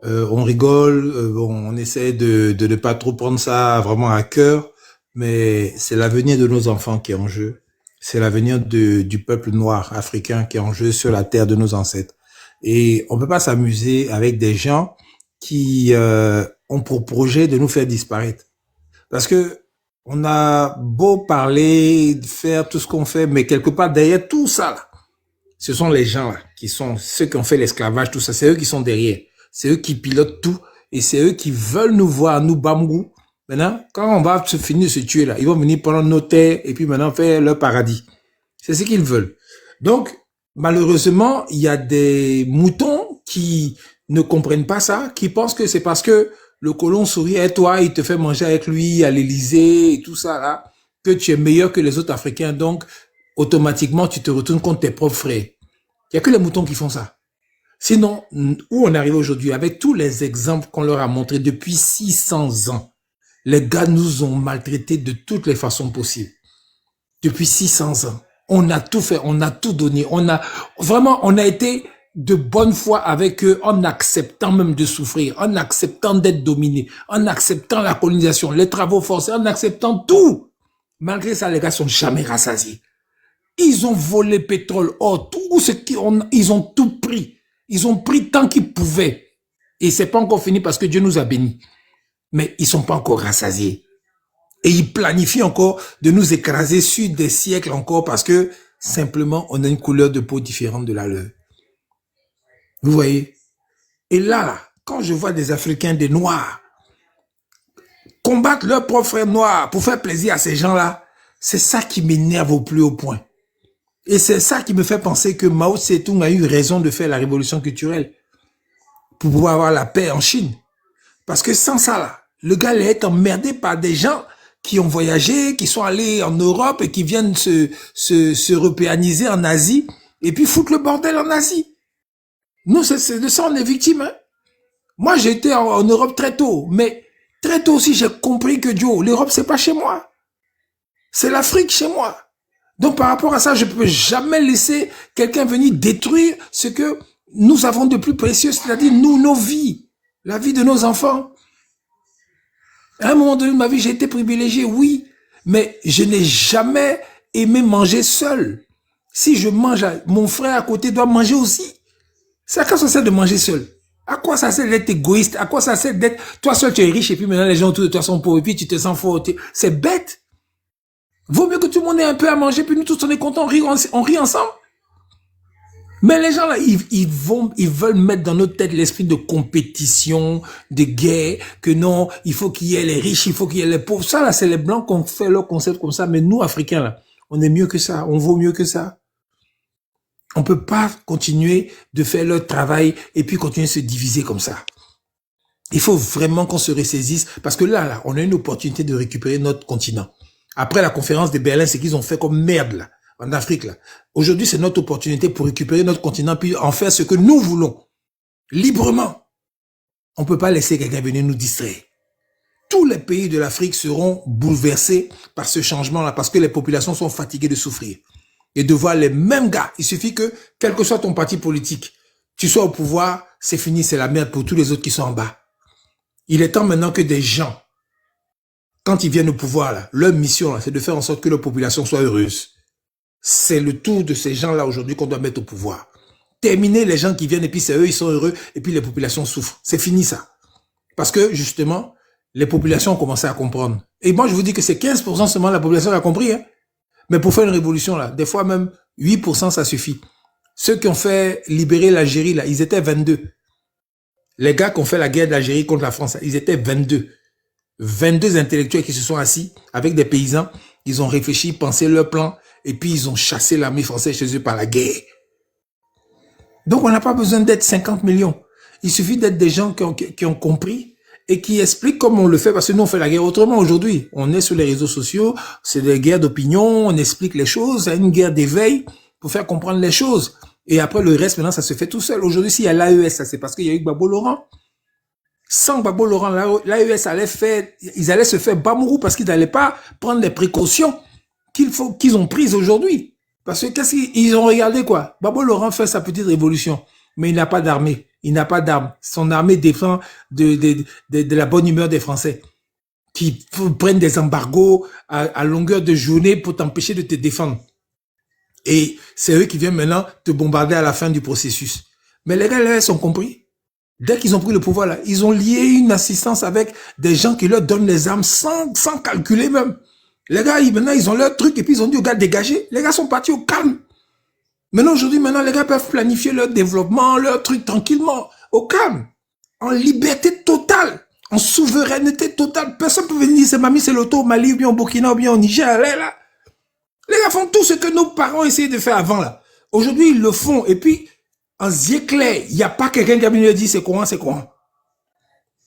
On rigole, on essaie de ne pas trop prendre ça vraiment à cœur, mais c'est l'avenir de nos enfants qui est en jeu. C'est l'avenir du peuple noir africain qui est en jeu sur la terre de nos ancêtres. Et on peut pas s'amuser avec des gens qui ont pour projet de nous faire disparaître. Parce que on a beau parler, faire tout ce qu'on fait, mais quelque part derrière tout ça, là, ce sont les gens là, qui sont ceux qui ont fait l'esclavage, tout ça. C'est eux qui sont derrière. C'est eux qui pilotent tout. Et c'est eux qui veulent nous voir, nous bamgou. Maintenant, quand on va finir de se tuer là, ils vont venir prendre nos terres et puis maintenant faire leur paradis. C'est ce qu'ils veulent. Donc, malheureusement, il y a des moutons qui ne comprennent pas ça, qui pensent que c'est parce que le colon sourit à toi, il te fait manger avec lui à l'Élysée et tout ça là, que tu es meilleur que les autres Africains. Donc, automatiquement, tu te retournes contre tes propres frères. Il n'y a que les moutons qui font ça. Sinon, où on arrive aujourd'hui, avec tous les exemples qu'on leur a montrés depuis 600 ans, les gars nous ont maltraités de toutes les façons possibles. Depuis 600 ans. On a tout fait, on a tout donné. On a été de bonne foi avec eux en acceptant même de souffrir, en acceptant d'être dominés, en acceptant la colonisation, les travaux forcés, en acceptant tout. Malgré ça, les gars sont jamais rassasiés. Ils ont volé pétrole, or, tout ce ils ont tout pris. Ils ont pris tant qu'ils pouvaient. Et c'est pas encore fini parce que Dieu nous a bénis. Mais ils sont pas encore rassasiés. Et ils planifient encore de nous écraser sur des siècles encore parce que simplement on a une couleur de peau différente de la leur. Vous voyez? Et là, quand je vois des Africains, des Noirs, combattre leurs propres frères noirs pour faire plaisir à ces gens-là, c'est ça qui m'énerve au plus haut point. Et c'est ça qui me fait penser que Mao Tse-tung a eu raison de faire la révolution culturelle pour pouvoir avoir la paix en Chine. Parce que sans ça, là, le gars allait être emmerdé par des gens qui ont voyagé, qui sont allés en Europe et qui viennent se européaniser en Asie et puis foutre le bordel en Asie. Nous, c'est de ça on est victime. Hein? Moi, j'ai été en Europe très tôt, mais très tôt aussi, j'ai compris que Joe, l'Europe, c'est pas chez moi. C'est l'Afrique chez moi. Donc, par rapport à ça, je peux jamais laisser quelqu'un venir détruire ce que nous avons de plus précieux, c'est-à-dire nous, nos vies, la vie de nos enfants. À un moment donné de ma vie, j'ai été privilégié, oui, mais je n'ai jamais aimé manger seul. Si je mange, mon frère à côté doit manger aussi. C'est à quoi ça sert de manger seul? À quoi ça sert d'être égoïste? À quoi ça sert d'être... Toi seul, tu es riche et puis maintenant les gens autour de toi sont pauvres et puis tu te sens fort. C'est bête. Vaut mieux que tout le monde ait un peu à manger puis nous tous on est contents, on rit ensemble. Mais les gens là, ils veulent mettre dans notre tête l'esprit de compétition, de guerre, que non, il faut qu'il y ait les riches, il faut qu'il y ait les pauvres. Ça là, c'est les blancs qui ont fait leur concept comme ça. Mais nous, Africains là, on est mieux que ça, on vaut mieux que ça. On peut pas continuer de faire leur travail et puis continuer de se diviser comme ça. Il faut vraiment qu'on se ressaisisse parce que là, on a une opportunité de récupérer notre continent. Après la conférence de Berlin, c'est qu'ils ont fait comme merde là, en Afrique là. Aujourd'hui, c'est notre opportunité pour récupérer notre continent puis en faire ce que nous voulons, librement. On peut pas laisser quelqu'un venir nous distraire. Tous les pays de l'Afrique seront bouleversés par ce changement-là parce que les populations sont fatiguées de souffrir. et de voir les mêmes gars. Il suffit que, quel que soit ton parti politique, tu sois au pouvoir, c'est fini, c'est la merde pour tous les autres qui sont en bas. Il est temps maintenant que des gens, quand ils viennent au pouvoir, là, leur mission, là, c'est de faire en sorte que la population soit heureuse. C'est le tour de ces gens-là aujourd'hui qu'on doit mettre au pouvoir. Terminer les gens qui viennent et puis c'est eux, ils sont heureux et puis les populations souffrent. C'est fini ça. Parce que justement, les populations ont commencé à comprendre. Et moi, je vous dis que c'est 15% seulement la population qui a compris. Hein. Mais pour faire une révolution, là, des fois même 8%, ça suffit. Ceux qui ont fait libérer l'Algérie, là, ils étaient 22. Les gars qui ont fait la guerre d'Algérie contre la France, ils étaient 22. 22 intellectuels qui se sont assis avec des paysans. Ils ont réfléchi, pensé leur plan et puis ils ont chassé l'armée française chez eux par la guerre. Donc, on n'a pas besoin d'être 50 millions. Il suffit d'être des gens qui ont compris et qui expliquent comment on le fait, parce que nous, on fait la guerre autrement aujourd'hui. On est sur les réseaux sociaux, c'est des guerres d'opinion, on explique les choses, c'est une guerre d'éveil pour faire comprendre les choses. Et après, le reste, maintenant, ça se fait tout seul. Aujourd'hui, s'il y a l'AES, ça c'est parce qu'il y a eu Gbagbo Laurent. Sans Gbagbo Laurent, l'AES ils allaient se faire bamourou parce qu'ils n'allaient pas prendre les précautions qu'ils ont prises aujourd'hui. Parce que qu'est-ce qu'ils ont regardé quoi? Gbagbo Laurent fait sa petite révolution, mais il n'a pas d'armée. Il n'a pas d'armes. Son armée défend de la bonne humeur des Français qui prennent des embargos à longueur de journée pour t'empêcher de te défendre. Et c'est eux qui viennent maintenant te bombarder à la fin du processus. Mais les gars, là, ils ont compris. Dès qu'ils ont pris le pouvoir, là, ils ont lié une assistance avec des gens qui leur donnent les armes sans calculer même. Les gars, maintenant, ils ont leur truc et puis ils ont dit aux gars, dégagez. Les gars sont partis au calme. Maintenant, aujourd'hui, les gars peuvent planifier leur développement, leur truc tranquillement, au calme, en liberté totale, en souveraineté totale. Personne ne peut venir dire, c'est mamie, c'est l'auto au Mali, ou bien au Burkina, ou bien au Niger, là. Les gars font tout ce que nos parents essayaient de faire avant, là. Aujourd'hui, ils le font. Et puis, en ziéclair, il n'y a pas quelqu'un qui a venu dire, c'est quoi, c'est quoi.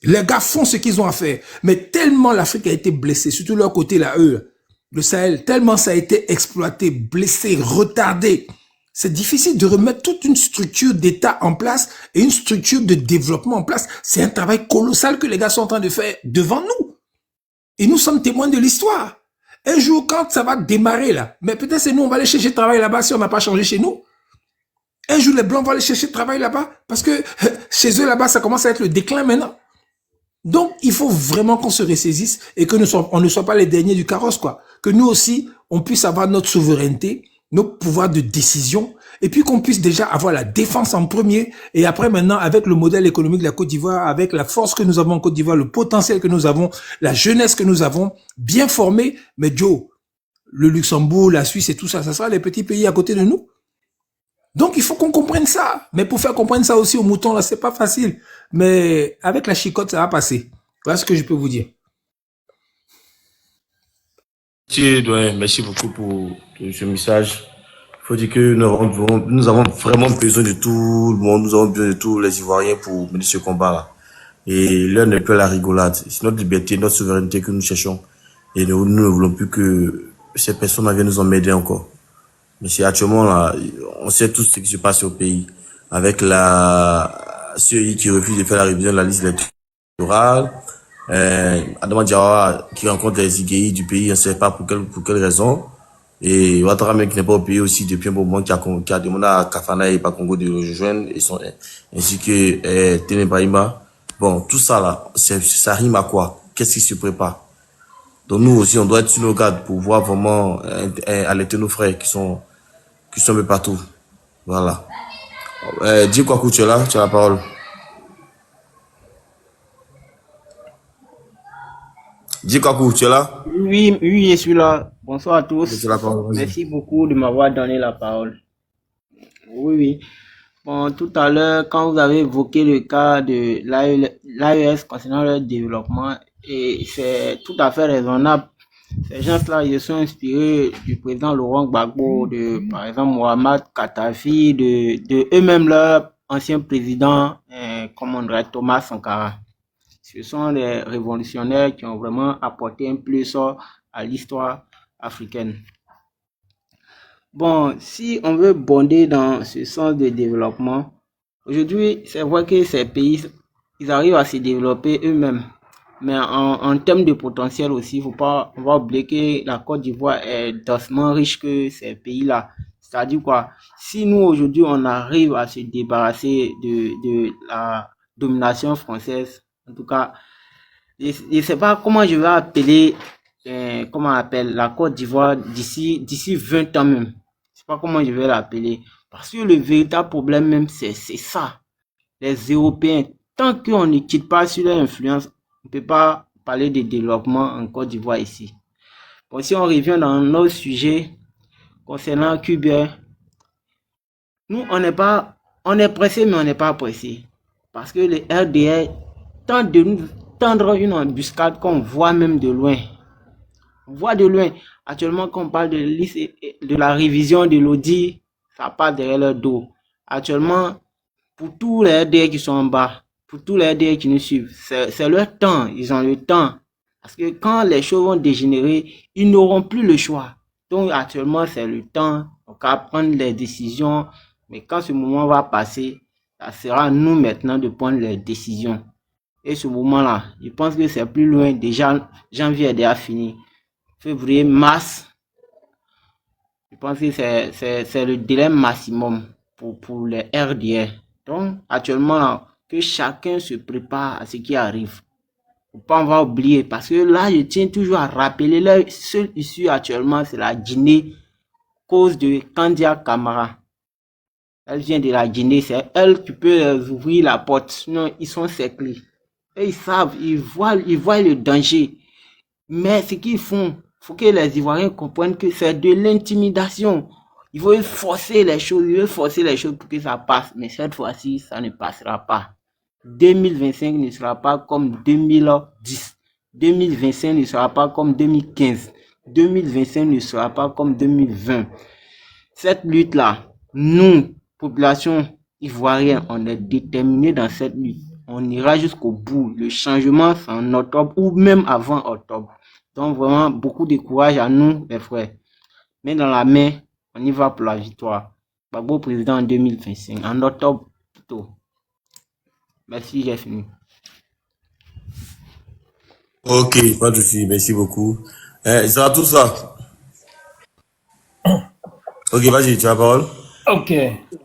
Les gars font ce qu'ils ont à faire. Mais tellement l'Afrique a été blessée, surtout leur côté, là, eux, le Sahel, tellement ça a été exploité, blessé, retardé. C'est difficile de remettre toute une structure d'État en place et une structure de développement en place. C'est un travail colossal que les gars sont en train de faire devant nous. Et nous sommes témoins de l'histoire. Un jour, quand ça va démarrer là, mais peut-être c'est nous, on va aller chercher travail là-bas si on n'a pas changé chez nous. Un jour, les Blancs vont aller chercher travail là-bas parce que chez eux là-bas, ça commence à être le déclin maintenant. Donc, il faut vraiment qu'on se ressaisisse et que on ne soit pas les derniers du carrosse, quoi. Que nous aussi, on puisse avoir notre souveraineté, nos pouvoirs de décision, et puis qu'on puisse déjà avoir la défense en premier, et après maintenant, avec le modèle économique de la Côte d'Ivoire, avec la force que nous avons en Côte d'Ivoire, le potentiel que nous avons, la jeunesse que nous avons, bien formée, mais Joe, le Luxembourg, la Suisse et tout ça, ça sera les petits pays à côté de nous. Donc, il faut qu'on comprenne ça. Mais pour faire comprendre ça aussi aux moutons, là, c'est pas facile. Mais avec la chicotte, ça va passer. Voilà ce que je peux vous dire. Merci beaucoup pour ce message. Il faut dire que nous avons vraiment besoin de tout le monde, nous avons besoin de tous les Ivoiriens pour mener ce combat-là. Et l'heure n'est plus à la rigolade. C'est notre liberté, notre souveraineté que nous cherchons. Et nous ne voulons plus que ces personnes viennent nous emmerder encore. Mais c'est actuellement là, on sait tout ce qui se passe au pays. Avec ceux qui refusent de faire la révision de la liste électorale, Adama Diawara qui rencontre les Igéi du pays, on ne sait pas pour quelle raison. Et Ouattara qui n'est pas au pays aussi depuis un bon moment, qui a demandé à Kafana et Pakongo de le rejoindre, ainsi que Téné Brahima. Bon, tout ça là, ça rime à quoi? Qu'est-ce qui se prépare? Donc nous aussi, on doit être sur nos gardes pour voir vraiment alerter nos frères qui sont un peu partout. Voilà. Dis quoi, tu es là, tu as la parole. Dis quoi, tu es là? Oui, je suis là. Bonsoir à tous. Merci beaucoup de m'avoir donné la parole. Oui. Bon, tout à l'heure, quand vous avez évoqué le cas de l'AES concernant leur développement, et c'est tout à fait raisonnable. Ces gens-là, ils sont inspirés du président Laurent Gbagbo, par exemple, Mohamed Kadhafi, de eux-mêmes leur ancien président, comme on dirait, Thomas Sankara. Ce sont des révolutionnaires qui ont vraiment apporté un plus à l'histoire africaine. Bon, si on veut bonder dans ce sens de développement, aujourd'hui, c'est vrai que ces pays, ils arrivent à se développer eux-mêmes. Mais en termes de potentiel aussi, on va oublier que la Côte d'Ivoire est d'ausement riche que ces pays-là. C'est-à-dire quoi? Si nous, aujourd'hui, on arrive à se débarrasser de la domination française, en tout cas, je ne sais pas comment je vais appeler, comment on appelle la Côte d'Ivoire d'ici 20 ans même. Je ne sais pas comment je vais l'appeler. Parce que le véritable problème même, c'est ça. Les Européens, tant qu'on ne quitte pas sur leur influence, on ne peut pas parler de développement en Côte d'Ivoire ici. Bon, si on revient dans nos sujets concernant Cuba, nous, on est pressé, mais on n'est pas pressé. Parce que le RDR tente de nous tendre une embuscade qu'on voit même de loin. On voit de loin. Actuellement, quand on parle de la révision de l'Audi, ça passe derrière leur dos. Actuellement, pour tous les RDR qui sont en bas, pour tous les RDR qui nous suivent, c'est leur temps. Ils ont le temps. Parce que quand les choses vont dégénérer, ils n'auront plus le choix. Donc, actuellement, c'est le temps. On va prendre les décisions. Mais quand ce moment va passer, ça sera à nous maintenant de prendre les décisions. Et ce moment-là, je pense que c'est plus loin. Déjà, janvier est déjà fini. Février, mars, je pense que c'est le délai maximum pour les RDR. Donc, actuellement, là, que chacun se prépare à ce qui arrive. Faut pas on va oublier. Parce que là, je tiens toujours à rappeler, la seule issue actuellement, c'est la Guinée, cause de Kandia Camara. Elle vient de la Guinée, c'est elle qui peut ouvrir la porte. Sinon, ils sont cerclés. Et ils savent, ils voient le danger. Mais ce qu'ils font, faut que les Ivoiriens comprennent que c'est de l'intimidation. Ils veulent forcer les choses, pour que ça passe. Mais cette fois-ci, ça ne passera pas. 2025 ne sera pas comme 2010. 2025 ne sera pas comme 2015. 2025 ne sera pas comme 2020. Cette lutte-là, nous, population ivoirienne, on est déterminés dans cette lutte. On ira jusqu'au bout. Le changement, c'est en octobre ou même avant octobre. Donc vraiment, beaucoup de courage à nous, les frères. Mais dans la main, on y va pour la victoire. Gbagbo président en 2025, en octobre plutôt. Merci, j'ai fini. Ok, pas de souci, merci beaucoup. Ça va tout ça? Ok, vas-y, tu as la parole. Ok,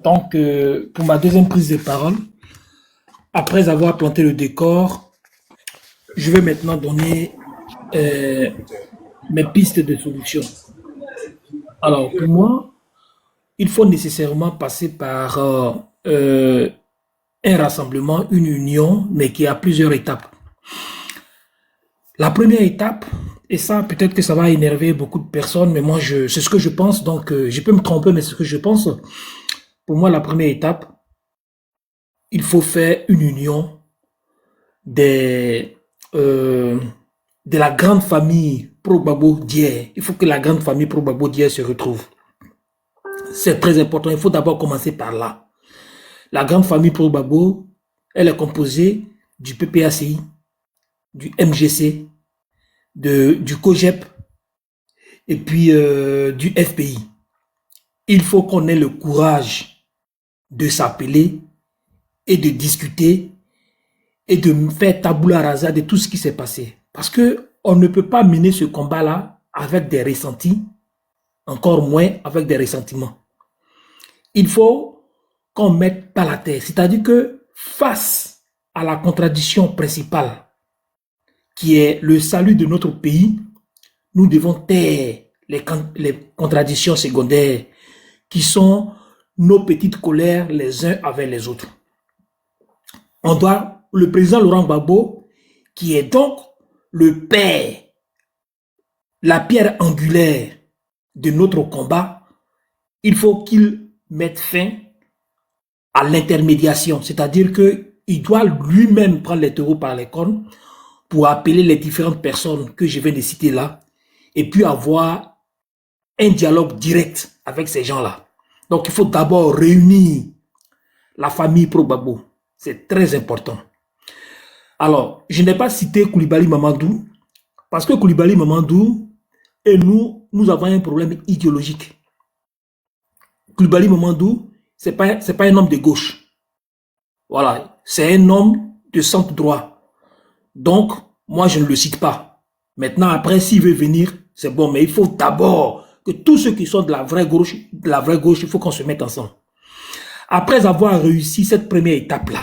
donc pour ma deuxième prise de parole, après avoir planté le décor, je vais maintenant donner mes pistes de solution. Alors, pour moi, il faut nécessairement passer par un rassemblement, une union, mais qui a plusieurs étapes. La première étape, et ça, peut-être que ça va énerver beaucoup de personnes, mais moi, c'est ce que je pense, donc je peux me tromper, mais c'est ce que je pense. Pour moi, la première étape, il faut faire une union de la grande famille Pro-Gbagbo d'hier. Il faut que la grande famille Pro-Gbagbo d'hier se retrouve. C'est très important. Il faut d'abord commencer par là. La grande famille Pro-Gbagbo, elle est composée du PPACI, du MGC, du COGEP et puis du FPI. Il faut qu'on ait le courage de s'appeler et de discuter et de faire tabula rasa de tout ce qui s'est passé. Parce que on ne peut pas mener ce combat-là avec des ressentis, encore moins avec des ressentiments. Il faut qu'on mette pas la terre. C'est-à-dire que face à la contradiction principale, qui est le salut de notre pays, nous devons taire les contradictions secondaires qui sont nos petites colères les uns avec les autres. Le président Laurent Gbagbo, qui est donc le père, la pierre angulaire de notre combat, il faut qu'il mette fin à l'intermédiation, c'est-à-dire qu'il doit lui-même prendre les taureaux par les cornes pour appeler les différentes personnes que je viens de citer là, et puis avoir un dialogue direct avec ces gens-là. Donc il faut d'abord réunir la famille Pro-Gbagbo. C'est très important. Alors, je n'ai pas cité Koulibaly Mamadou, parce que Koulibaly Mamadou et nous avons un problème idéologique. Koulibaly Mamadou, c'est pas un homme de gauche. Voilà, c'est un homme de centre droit. Donc, moi, je ne le cite pas. Maintenant, après, s'il veut venir, c'est bon, mais il faut d'abord que tous ceux qui sont de la vraie gauche, il faut qu'on se mette ensemble. Après avoir réussi cette première étape-là,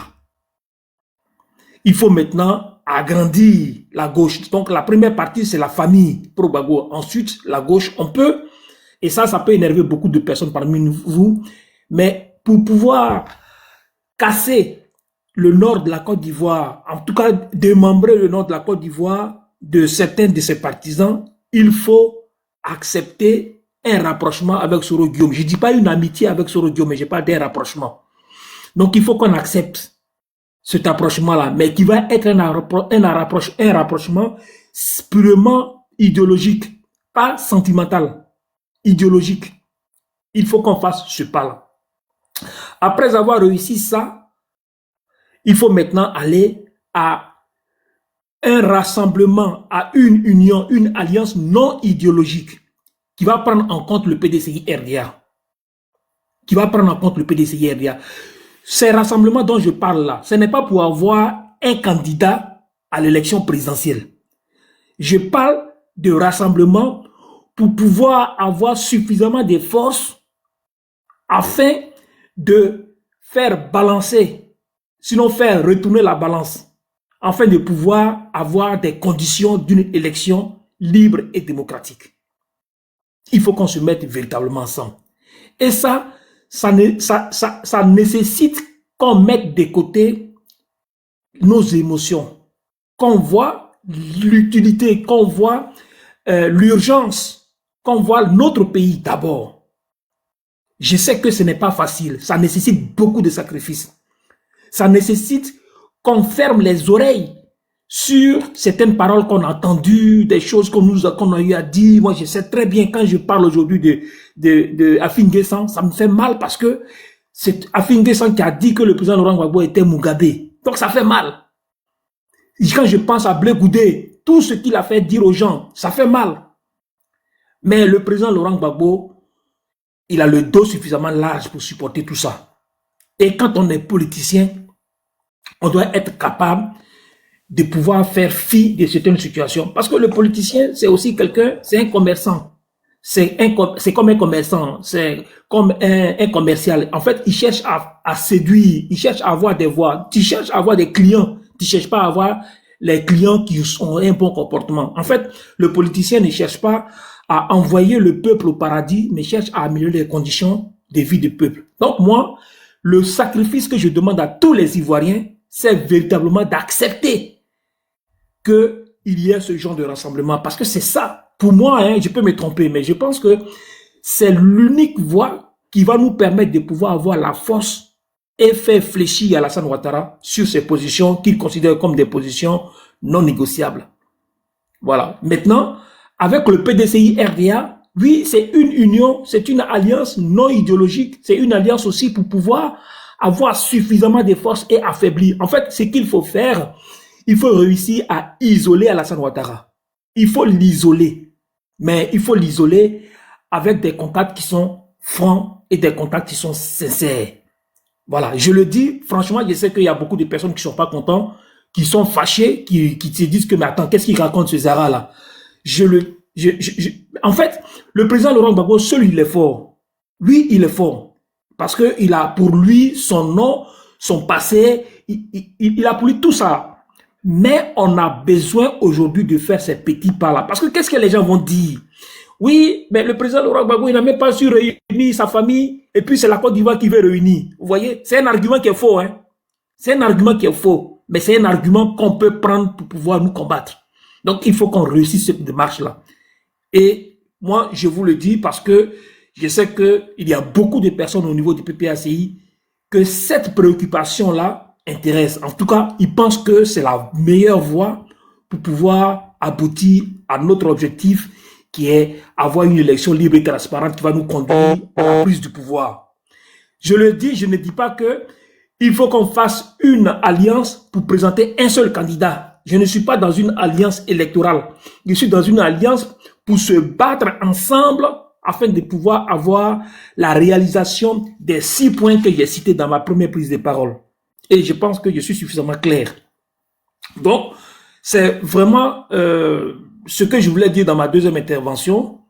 il faut maintenant agrandir la gauche. Donc la première partie, c'est la famille pro-Gbagbo. Ensuite, la gauche, on peut, et ça peut énerver beaucoup de personnes parmi vous, mais pour pouvoir casser le nord de la Côte d'Ivoire, en tout cas démembrer le nord de la Côte d'Ivoire de certains de ses partisans, il faut accepter un rapprochement avec Soro Guillaume. Je ne dis pas une amitié avec Soro Guillaume, mais je parle d'un rapprochement. Donc il faut qu'on accepte cet approchement-là, mais qui va être un rapprochement purement idéologique, pas sentimental, idéologique. Il faut qu'on fasse ce pas-là. Après avoir réussi ça, il faut maintenant aller à un rassemblement, à une union, une alliance non idéologique qui va prendre en compte le PDCI-RDA. Qui va prendre en compte le PDCI-RDA. Ces rassemblements dont je parle là, ce n'est pas pour avoir un candidat à l'élection présidentielle. Je parle de rassemblement pour pouvoir avoir suffisamment de forces afin de faire balancer, sinon faire retourner la balance, afin de pouvoir avoir des conditions d'une élection libre et démocratique. Il faut qu'on se mette véritablement ensemble. Et ça nécessite qu'on mette de côté nos émotions, qu'on voit l'utilité, qu'on voit l'urgence, qu'on voit notre pays d'abord. Je sais que ce n'est pas facile, ça nécessite beaucoup de sacrifices. Ça nécessite qu'on ferme les oreilles sur certaines paroles qu'on a entendues, des choses qu'on a eu à dire. Moi, je sais très bien quand je parle aujourd'hui de Afin Guessan, ça me fait mal parce que c'est Afin Guessan qui a dit que le président Laurent Gbagbo était Mugabe. Donc, ça fait mal. Quand je pense à Blé Goudé, tout ce qu'il a fait dire aux gens, ça fait mal. Mais le président Laurent Gbagbo, il a le dos suffisamment large pour supporter tout ça. Et quand on est politicien, on doit être capable de pouvoir faire fi de certaines situations. Parce que le politicien, c'est aussi quelqu'un, c'est un commerçant. C'est comme un commerçant, c'est comme un commercial. En fait, il cherche à séduire, il cherche à avoir des voix, il cherche à avoir des clients, il ne cherche pas à avoir les clients qui ont un bon comportement. En fait, le politicien ne cherche pas à envoyer le peuple au paradis, mais cherche à améliorer les conditions de vie du peuple. Donc moi, le sacrifice que je demande à tous les Ivoiriens, c'est véritablement d'accepter qu'il y ait ce genre de rassemblement. Parce que c'est ça, pour moi, hein, je peux me tromper, mais je pense que c'est l'unique voie qui va nous permettre de pouvoir avoir la force et faire fléchir Alassane Ouattara sur ses positions qu'il considère comme des positions non négociables. Voilà. Maintenant, avec le PDCI-RDA, oui, c'est une union, c'est une alliance non idéologique, c'est une alliance aussi pour pouvoir avoir suffisamment de force et affaiblir. En fait, ce qu'il faut faire, il faut réussir à isoler Alassane Ouattara. Il faut l'isoler. Mais il faut l'isoler avec des contacts qui sont francs et des contacts qui sont sincères. Voilà, je le dis, franchement, je sais qu'il y a beaucoup de personnes qui ne sont pas contents, qui sont fâchés, qui se disent que, mais attends, qu'est-ce qu'il raconte ce Zara-là? En fait, le président Laurent Gbagbo, seul il est fort. Oui, il est fort. Parce qu'il a pour lui son nom, son passé, il a pour lui tout ça. Mais on a besoin aujourd'hui de faire ces petits pas-là. Parce que qu'est-ce que les gens vont dire? Oui, mais le président Laurent Gbagbo, il n'a même pas su réunir sa famille, et puis c'est la Côte d'Ivoire qui veut réunir. Vous voyez, c'est un argument qui est faux. Hein? C'est un argument qui est faux, mais c'est un argument qu'on peut prendre pour pouvoir nous combattre. Donc, il faut qu'on réussisse cette démarche-là. Et moi, je vous le dis parce que je sais qu'il y a beaucoup de personnes au niveau du PPACI que cette préoccupation-là intéresse. En tout cas, ils pensent que c'est la meilleure voie pour pouvoir aboutir à notre objectif qui est avoir une élection libre et transparente qui va nous conduire à la prise du pouvoir. Je le dis, je ne dis pas que il faut qu'on fasse une alliance pour présenter un seul candidat. Je ne suis pas dans une alliance électorale. Je suis dans une alliance pour se battre ensemble afin de pouvoir avoir la réalisation des 6 points que j'ai cités dans ma première prise de parole. Et je pense que je suis suffisamment clair. Donc, c'est vraiment ce que je voulais dire dans ma deuxième intervention.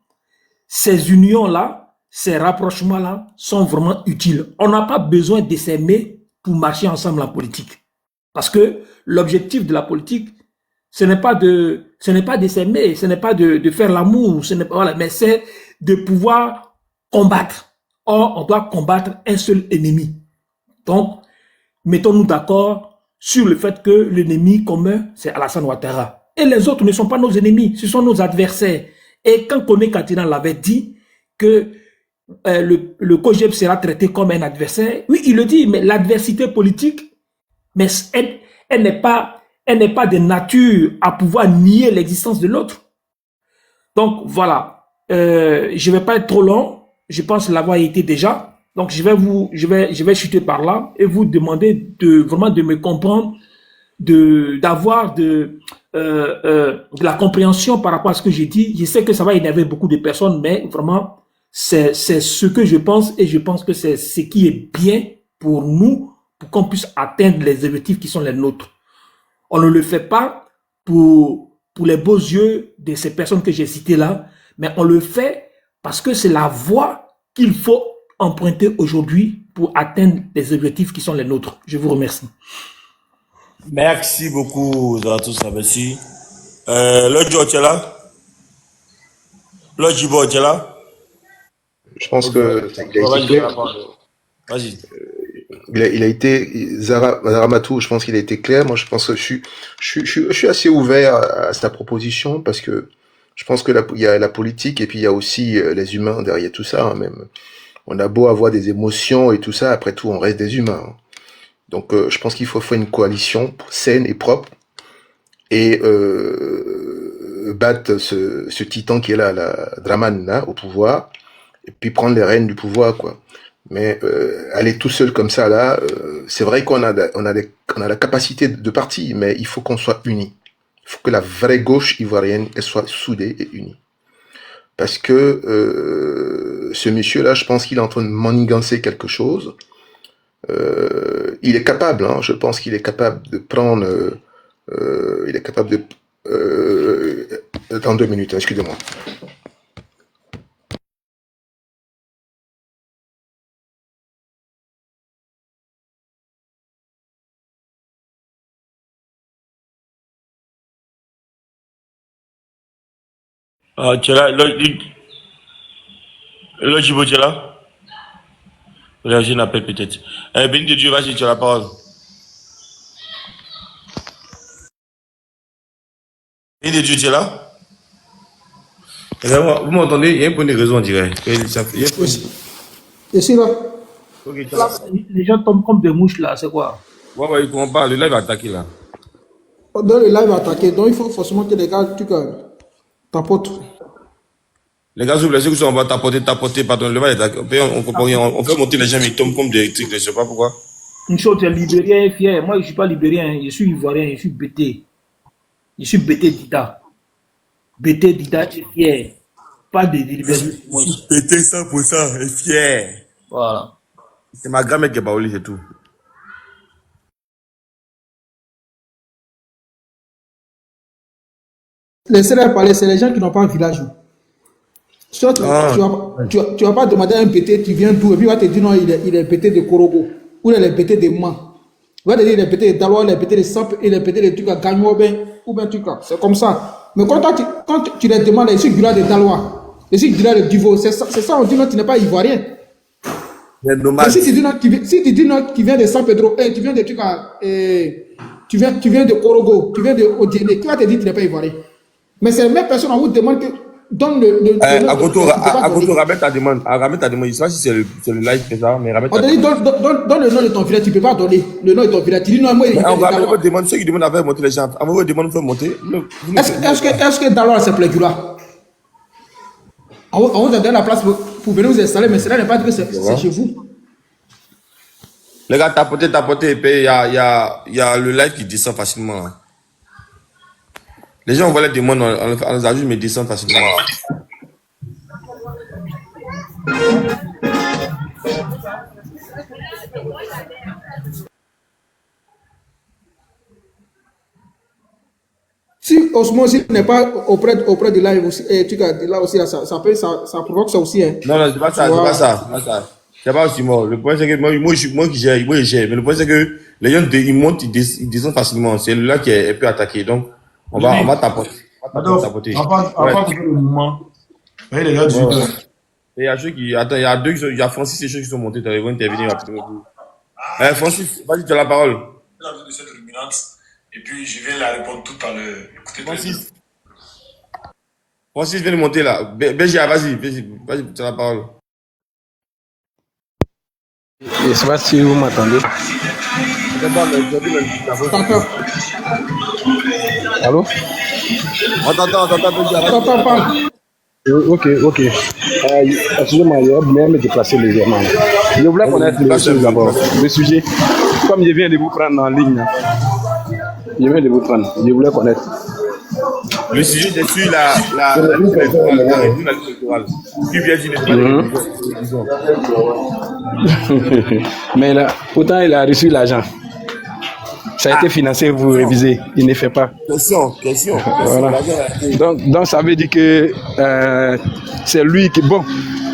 ces unions-là, ces rapprochements-là sont vraiment utiles. On n'a pas besoin de s'aimer pour marcher ensemble en politique. Parce que l'objectif de la politique, ce n'est pas de s'aimer, ce n'est pas de faire l'amour, voilà, mais c'est de pouvoir combattre. Or, on doit combattre un seul ennemi. Donc, mettons-nous d'accord sur le fait que l'ennemi commun, c'est Alassane Ouattara. Et les autres ne sont pas nos ennemis, ce sont nos adversaires. Et quand Kone Katina l'avait dit que le COGEP sera traité comme un adversaire, oui, il le dit, mais l'adversité politique, mais elle n'est pas de nature à pouvoir nier l'existence de l'autre. Donc, voilà. Je ne vais pas être trop long. Je pense l'avoir été déjà. Donc, je vais chuter par là et vous demander vraiment de me comprendre, d'avoir de la compréhension par rapport à ce que j'ai dit. Je sais que ça va énerver beaucoup de personnes, mais vraiment, c'est ce que je pense et je pense que c'est ce qui est bien pour nous, pour qu'on puisse atteindre les objectifs qui sont les nôtres. On ne le fait pas pour les beaux yeux de ces personnes que j'ai citées là, mais on le fait parce que c'est la voie qu'il faut emprunter aujourd'hui pour atteindre les objectifs qui sont les nôtres. Je vous remercie. Merci beaucoup, Zarathustra, merci. Le Joe, tu es là? Le Jibo, tu es là? Je pense que il a été clair. Vas-y. Il a été Zaramatou, je pense qu'il a été clair. Moi, je pense que je suis assez ouvert à sa proposition parce que je pense que il y a la politique et puis il y a aussi les humains derrière tout ça. Hein, même, on a beau avoir des émotions et tout ça, après tout, on reste des humains. Hein. Donc, je pense qu'il faut faire une coalition saine et propre et battre ce titan qui est là, la Draman, là, au pouvoir, et puis prendre les rênes du pouvoir, quoi. Mais aller tout seul comme ça là, c'est vrai qu'on a la capacité de partir, mais il faut qu'on soit unis. Il faut que la vraie gauche ivoirienne elle soit soudée et unie. Parce que ce monsieur-là, je pense qu'il est en train de manigancer quelque chose. Il est capable, hein, je pense qu'il est capable de prendre. Il est capable de. Attends 2 minutes, excusez-moi. Tu es là? Le Jibo, tu es là? J'ai un appel peut-être. Béni de Dieu, vas-y, tu as la parole. Béni de Dieu, tu es là? Vous m'entendez? Il y a une bonne raison, on dirait. Je suis là. Okay, Là, les gens tombent comme des mouches là, c'est quoi? Ouais, il comprend pas. Le live va attaquer là. Dans le live attaqué, donc il faut forcément que les gars, tapotent. Les gars, s'il vous plaît, ceux qui sont en bas, tapoter, pardon, le live va attaquer. On comprend rien. On fait monter les gens, ils tombent comme des trucs, je sais pas pourquoi. Une chose, tu es libérien et fier. Moi, je ne suis pas libérien, je suis ivoirien, je suis bêté. Je suis bêté Dida. Bêté Dida et fier. Pas de libéralisme. Bêté 100% et fier. Voilà. C'est ma grand-mère qui est baouli, c'est tout. Laissez-les parler, c'est les gens qui n'ont pas un village. Soit tu vas pas demander à un pété, tu viens d'où, et puis il va te dire non, il est pété de Korogo, ou il est pété de Man. Il va te dire il est pété de Daloa, il est pété de Samp, il est pété de trucs à Gagnon, ou bien trucs là. C'est comme ça. Mais quand tu les demandes, je suis du de Daloa, je suis du de Divo, c'est ça, on dit non, tu n'es pas ivoirien. Mais si tu dis non, qui vient de San Pedro, tu viens de trucs à, tu viens de Korogo, tu viens de Odiene, qui va te dire que tu n'es pas ivoirien. Mais c'est la même personne, on vous demande que donne le Agoto, ramène ta demande. Ramène ta demande. Je sais pas si c'est le live que ça, mais ramène ta demande. Donne le nom de ton village, tu ne peux pas donner le nom de ton village. Tu dis non, moi, on ramène votre demande. Ceux qui demandent à faire monter les gens, on va demander de faire monter. Est-ce que Daloa c'est Plégula? On vous a donné la place pour venir vous installer, mais cela n'est pas que c'est chez vous. Les gars, tapotez, et puis il y a le live qui descend facilement. Les gens envoient les demandes, on les ajoute, mais descendent facilement. Si Osmo aussi n'est pas auprès de live aussi, et tu vois, là aussi, là, ça provoque ça aussi. Hein. Non, c'est pas ça, c'est pas ça. C'est pas aussi mort. Le point, c'est que moi, qui gère, moi, je gère. Mais le point, c'est que les gens, ils montent, ils descendent facilement. C'est là qui est peu attaqué. Donc, on va tapoter. On va tapoter le mouvement. Voyez les gars, 18h. Et il y a ceux qui, attends, il y a Francis et ceux qui sont montés, ils vont intervenir rapidement. Francis, vas-y, tu as la parole. De cette ruminante, et puis je vais la répondre tout à l'heure. Écoutez, Francis vient de monter là. Béja, vas-y, tu as la parole. Je ne sais pas si vous m'entendez. Allô? On t'entend. Ok. Excusez-moi, je vais me déplacer légèrement. Je voulais connaître le sujet d'abord. Le sujet, comme je viens de vous prendre en ligne, je voulais connaître. Le sujet, c'est sur la liste électorale. Qui vient dire Mais là, pourtant, il a reçu l'argent. Ça a été financé, vous révisez. Il ne fait pas. Question. Voilà. Donc, ça veut dire que c'est lui qui... Bon,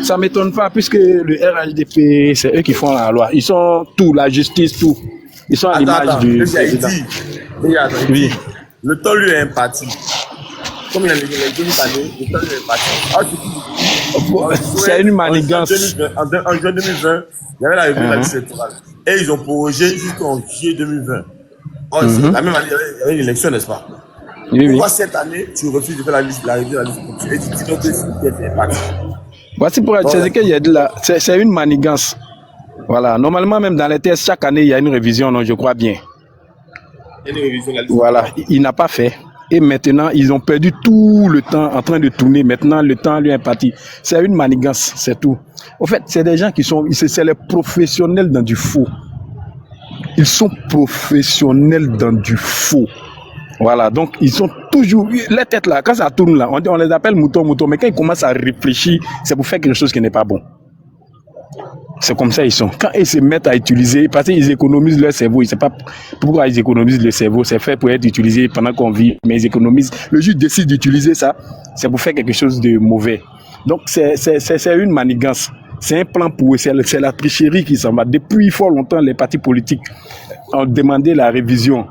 ça ne m'étonne pas puisque le RHDP, c'est eux qui font la loi. Ils sont tout, la justice, tout. Ils sont à l'image du président. Oui. Le temps lui est un parti. Comme il a les élections cette année, le temps lui est un parti. C'est une manigance. En juin 2020, il y avait la révision de la liste électorale. Et ils ont prorogé jusqu'en juillet 2020. La même année, il y avait une élection, n'est-ce pas? Oui. Pourquoi cette année, tu refuses de faire la révision de la liste électorale? Et tu dis donc que c'est un parti. Voici pour c'est ce qu'il y a de là. C'est une manigance. Voilà. Normalement, même dans les tests, chaque année, il y a une révision, non, je crois bien. Il y a une révision de la liste. Voilà. Il n'a pas fait. Et maintenant, ils ont perdu tout le temps en train de tourner. Maintenant, le temps lui est parti. C'est une manigance, c'est tout. En fait, c'est des gens qui sont... C'est les professionnels dans du faux. Ils sont professionnels dans du faux. Voilà, donc ils sont toujours... Les têtes là, quand ça tourne là, on les appelle moutons, mais quand ils commencent à réfléchir, c'est pour faire quelque chose qui n'est pas bon. C'est comme ça ils sont. Quand ils se mettent à utiliser, parce qu'ils économisent leur cerveau, ils ne savent pas pourquoi ils économisent le cerveau, c'est fait pour être utilisé pendant qu'on vit, mais ils économisent. Le juge décide d'utiliser ça, c'est pour faire quelque chose de mauvais. Donc c'est une manigance. C'est un plan pour eux, c'est la tricherie qui s'en va. Depuis fort longtemps, les partis politiques ont demandé la révision.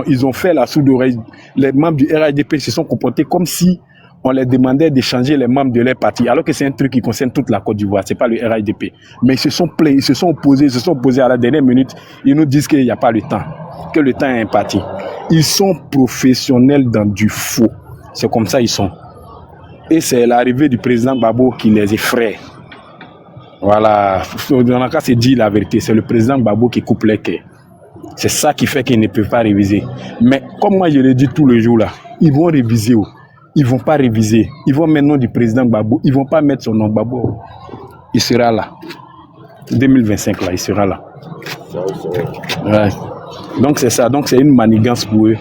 Ils ont fait la sourde oreille. Les membres du RHDP se sont comportés comme si on les demandait de changer les membres de leur parti, alors que c'est un truc qui concerne toute la Côte d'Ivoire, c'est pas le RHDP. Mais ils se sont plaints, ils se sont opposés à la dernière minute. Ils nous disent qu'il n'y a pas le temps, que le temps est imparti. Ils sont professionnels dans du faux. C'est comme ça ils sont. Et c'est l'arrivée du président Gbagbo qui les effraie. Voilà, on a qu'à se dire la vérité, c'est le président Gbagbo qui coupe les quais. C'est ça qui fait qu'ils ne peuvent pas réviser. Mais comme moi je le dis tous les jours là, ils vont réviser. Ils vont pas réviser. Ils vont mettre le nom du président Gbagbo. Ils vont pas mettre son nom Gbagbo. Il sera là. 2025 là, il sera là. Ouais. Donc c'est ça. Donc c'est une manigance pour eux.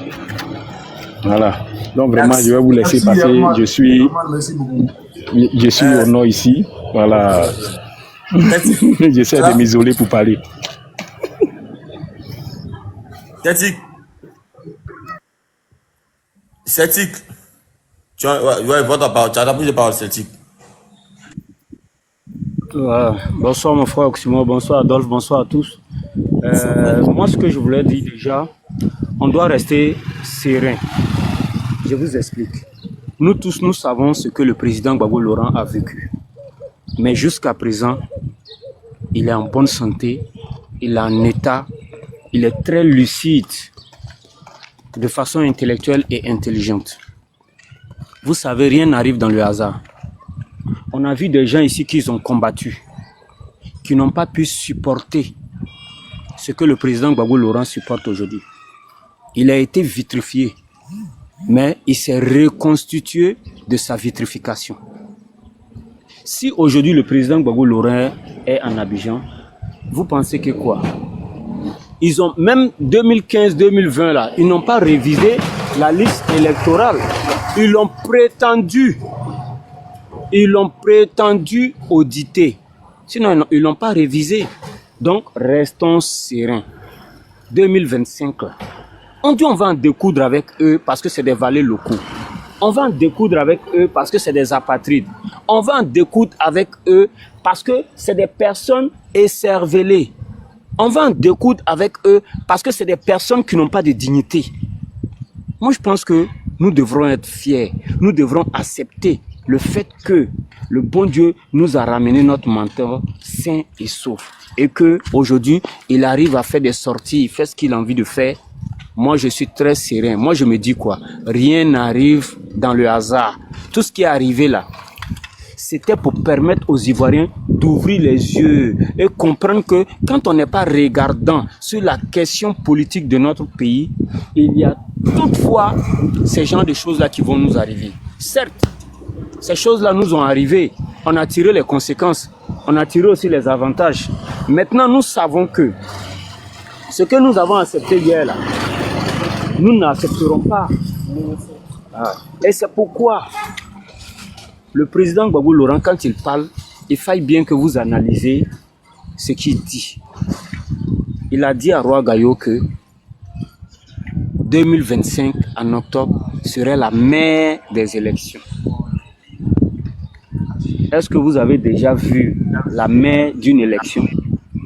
Voilà. Donc vraiment, je vais vous laisser passer. Je suis au nord ici. Voilà. J'essaie de m'isoler pour parler. Celtic. Tu as pris de parole, Celtic. Bonsoir mon frère Oximo, bonsoir Adolphe, bonsoir à tous. Moi ce que je voulais dire déjà, on doit rester serein. Je vous explique. Nous tous, nous savons ce que le président Gbagbo Laurent a vécu. Mais jusqu'à présent, il est en bonne santé, il est en état, il est très lucide, de façon intellectuelle et intelligente. Vous savez, rien n'arrive dans le hasard. On a vu des gens ici qui ont combattu, qui n'ont pas pu supporter ce que le président Gbagbo Laurent supporte aujourd'hui. Il a été vitrifié, mais il s'est reconstitué de sa vitrification. Si aujourd'hui le président Gbagbo Laurent est en Abidjan, vous pensez que quoi? Ils ont même 2015-2020 là, ils n'ont pas révisé la liste électorale. Ils l'ont prétendu auditer. Sinon, ils l'ont pas révisé. Donc, restons sereins. 2025, On dit on va en découdre avec eux parce que c'est des valets locaux. On va en découdre avec eux parce que c'est des apatrides. On va en découdre avec eux parce que c'est des personnes écervelées. On va en découdre avec eux parce que c'est des personnes qui n'ont pas de dignité. Moi, je pense que nous devrons être fiers. Nous devrons accepter le fait que le bon Dieu nous a ramené notre mentor sain et sauf. Et que aujourd'hui, il arrive à faire des sorties, il fait ce qu'il a envie de faire. Moi, je suis très serein. Moi, je me dis quoi? Rien n'arrive dans le hasard. Tout ce qui est arrivé là, c'était pour permettre aux Ivoiriens d'ouvrir les yeux et comprendre que quand on n'est pas regardant sur la question politique de notre pays, il y a toutefois ces genres de choses-là qui vont nous arriver. Certes, ces choses-là nous ont arrivé. On a tiré les conséquences. On a tiré aussi les avantages. Maintenant, nous savons que ce que nous avons accepté hier là, nous n'accepterons pas. Et c'est pourquoi le président Gbagbo Laurent, quand il parle, il faille bien que vous analysez ce qu'il dit. Il a dit à Roi Gaillot que 2025, en octobre, serait la mère des élections. Est-ce que vous avez déjà vu la mère d'une élection?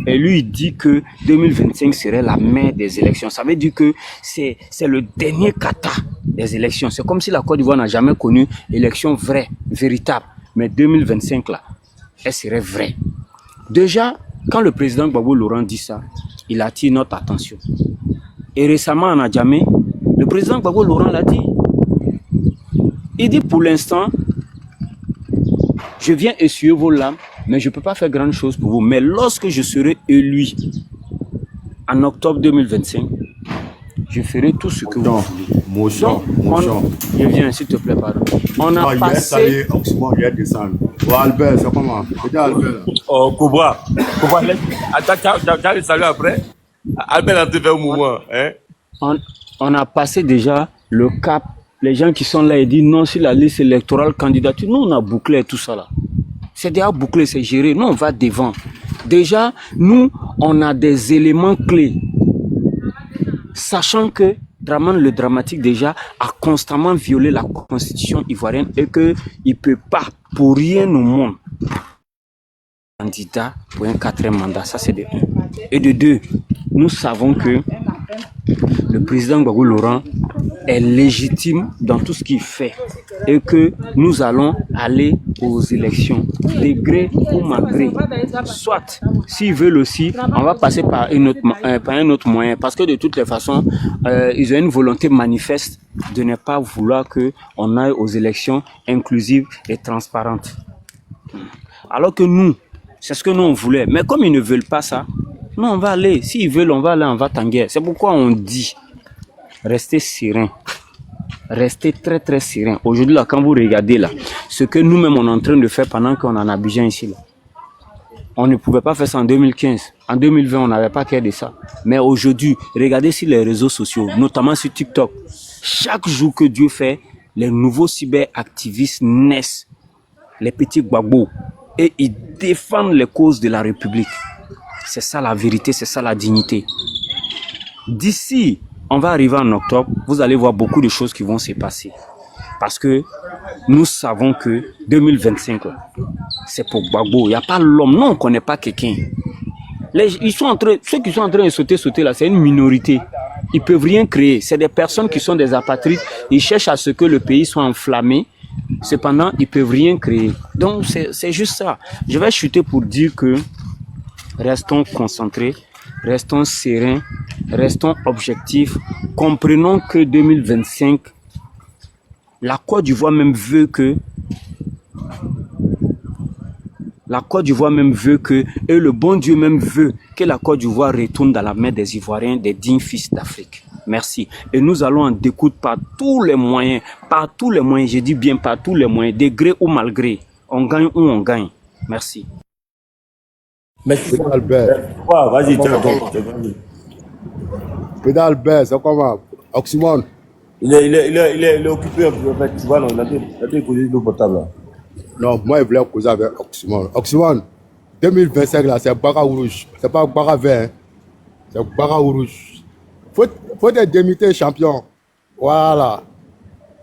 Et lui, il dit que 2025 serait la mère des élections. Ça veut dire que c'est le dernier kata des élections. C'est comme si la Côte d'Ivoire n'a jamais connu élection vraie, véritable. Mais 2025, là, elle serait vraie. Déjà, quand le président Gbagbo Laurent dit ça, il attire notre attention. Et récemment, en Adjamé, le président Gbagbo Laurent l'a dit. Il dit pour l'instant, je viens essuyer vos larmes, mais je ne peux pas faire grande chose pour vous. Mais lorsque je serai élu en octobre 2025, je ferai tout ce que vous voulez. Motion. Je viens, s'il te plaît, pardon. On a passé... Albert, c'est comment? Oh, Cobra, t'as le salut après. Albert a fait un mouvement. Hein? On a passé déjà le cap. Les gens qui sont là, ils disent non, sur la liste électorale, candidature. Nous, on a bouclé tout ça là. C'est déjà bouclé, c'est géré. Nous, on va devant. Déjà, nous, on a des éléments clés. Sachant que Dramane le dramatique déjà a constamment violé la constitution ivoirienne et qu'il ne peut pas, pour rien au monde, candidat pour un 4e mandat. Ça, c'est de 1. Et de 2, nous savons que le président Gbagbo Laurent est légitime dans tout ce qu'il fait et que nous allons aller aux élections, de gré ou malgré. Soit, s'ils veulent aussi, on va passer par un autre moyen parce que de toutes les façons, ils ont une volonté manifeste de ne pas vouloir qu'on aille aux élections inclusives et transparentes. Alors que nous, c'est ce que nous on voulait. Mais comme ils ne veulent pas ça, nous on va aller. S'ils veulent, on va aller en va-t-en-guerre. C'est pourquoi on dit, restez serein. Restez très très serein. Aujourd'hui, là, quand vous regardez là, ce que nous-mêmes on est en train de faire pendant qu'on en a Abidjan ici, là, on ne pouvait pas faire ça en 2015. En 2020, on n'avait pas qu'à de ça. Mais aujourd'hui, regardez sur les réseaux sociaux, notamment sur TikTok. Chaque jour que Dieu fait, les nouveaux cyberactivistes naissent, les petits gbagbo, et ils défendent les causes de la République. C'est ça la vérité, c'est ça la dignité. D'ici, on va arriver en octobre, vous allez voir beaucoup de choses qui vont se passer. Parce que nous savons que 2025, c'est pour Gbagbo. Il n'y a pas l'homme. Non, on ne connaît pas quelqu'un. Ceux qui sont en train de sauter là, c'est une minorité. Ils ne peuvent rien créer. C'est des personnes qui sont des apatrides. Ils cherchent à ce que le pays soit enflammé. Cependant, ils ne peuvent rien créer. Donc, c'est juste ça. Je vais chuter pour dire que restons concentrés, restons sereins, restons objectifs. Comprenons que 2025, la Côte d'Ivoire même veut que et le bon Dieu même veut que la Côte d'Ivoire retourne dans la main des Ivoiriens, des dignes fils d'Afrique. Merci. Et nous allons en découdre par tous les moyens, je dis bien par tous les moyens, de gré ou malgré. On gagne ou on gagne. Merci. Merci. Albert. Vas-y, tiens, Président Albert, c'est comment? Oxymore. Il est occupé, en fait, tu vois, il a déposé l'eau potable là. Non, moi, je voulais causer avec Oxymore. Oxymore, 2025 là, c'est Bara Rouge. C'est pas Bara Vert, hein. C'est Bara Rouge. faut être démité champion. Voilà.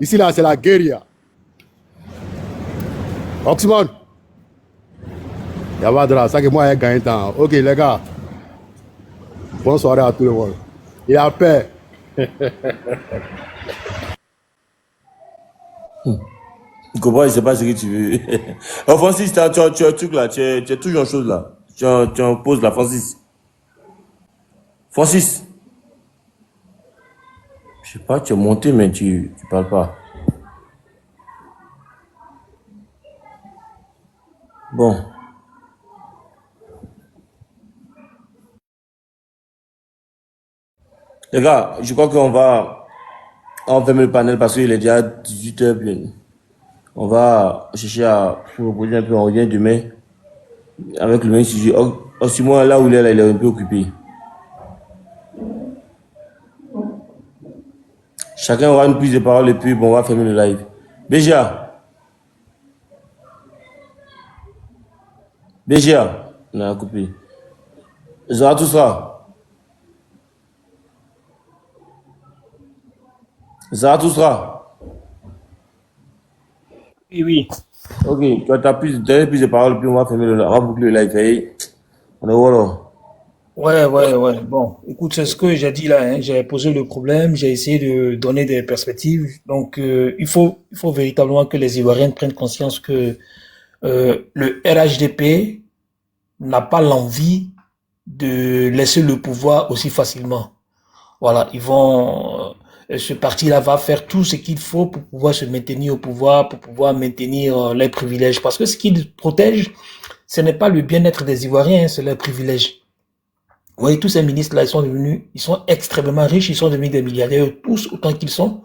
Ici, là, c'est la guérilla. Oxymon. Yabadra, ça que moi, j'ai gagné temps. Ok, les gars. Bonne soirée à tout le monde. Et à paix. Je comprends, je sais pas ce que tu veux. Oh, Francis, tu as un truc là, tu as toujours une chose là. Tu en poses là, Francis. Francis. Je sais pas, tu es monté, mais tu parles pas. Bon. Les gars, je crois qu'on va fermer le panel parce qu'il est déjà 18h. On va chercher à se reposer un peu. On revient demain avec le même sujet. Aussi, moi, là où il est, là, il est un peu occupé. Chacun aura une prise de parole et puis bon, on va fermer le live. BGA. BGA. On a coupé. Zarathustra. Zarathustra. Oui, oui. Ok, tu as ta plus de parole, puis on va fermer on va boucler le live. Hey. On est voilà. Ouais. Bon, écoute, c'est ce que j'ai dit là. Hein. J'ai posé le problème, j'ai essayé de donner des perspectives. Donc, il faut véritablement que les Ivoiriens prennent conscience que le RHDP n'a pas l'envie de laisser le pouvoir aussi facilement. Voilà, ils vont... ce parti-là va faire tout ce qu'il faut pour pouvoir se maintenir au pouvoir, pour pouvoir maintenir les privilèges. Parce que ce qu'ils protègent, ce n'est pas le bien-être des Ivoiriens, c'est leurs privilèges. Vous voyez, tous ces ministres-là, ils sont extrêmement riches, ils sont devenus des milliardaires, tous autant qu'ils sont.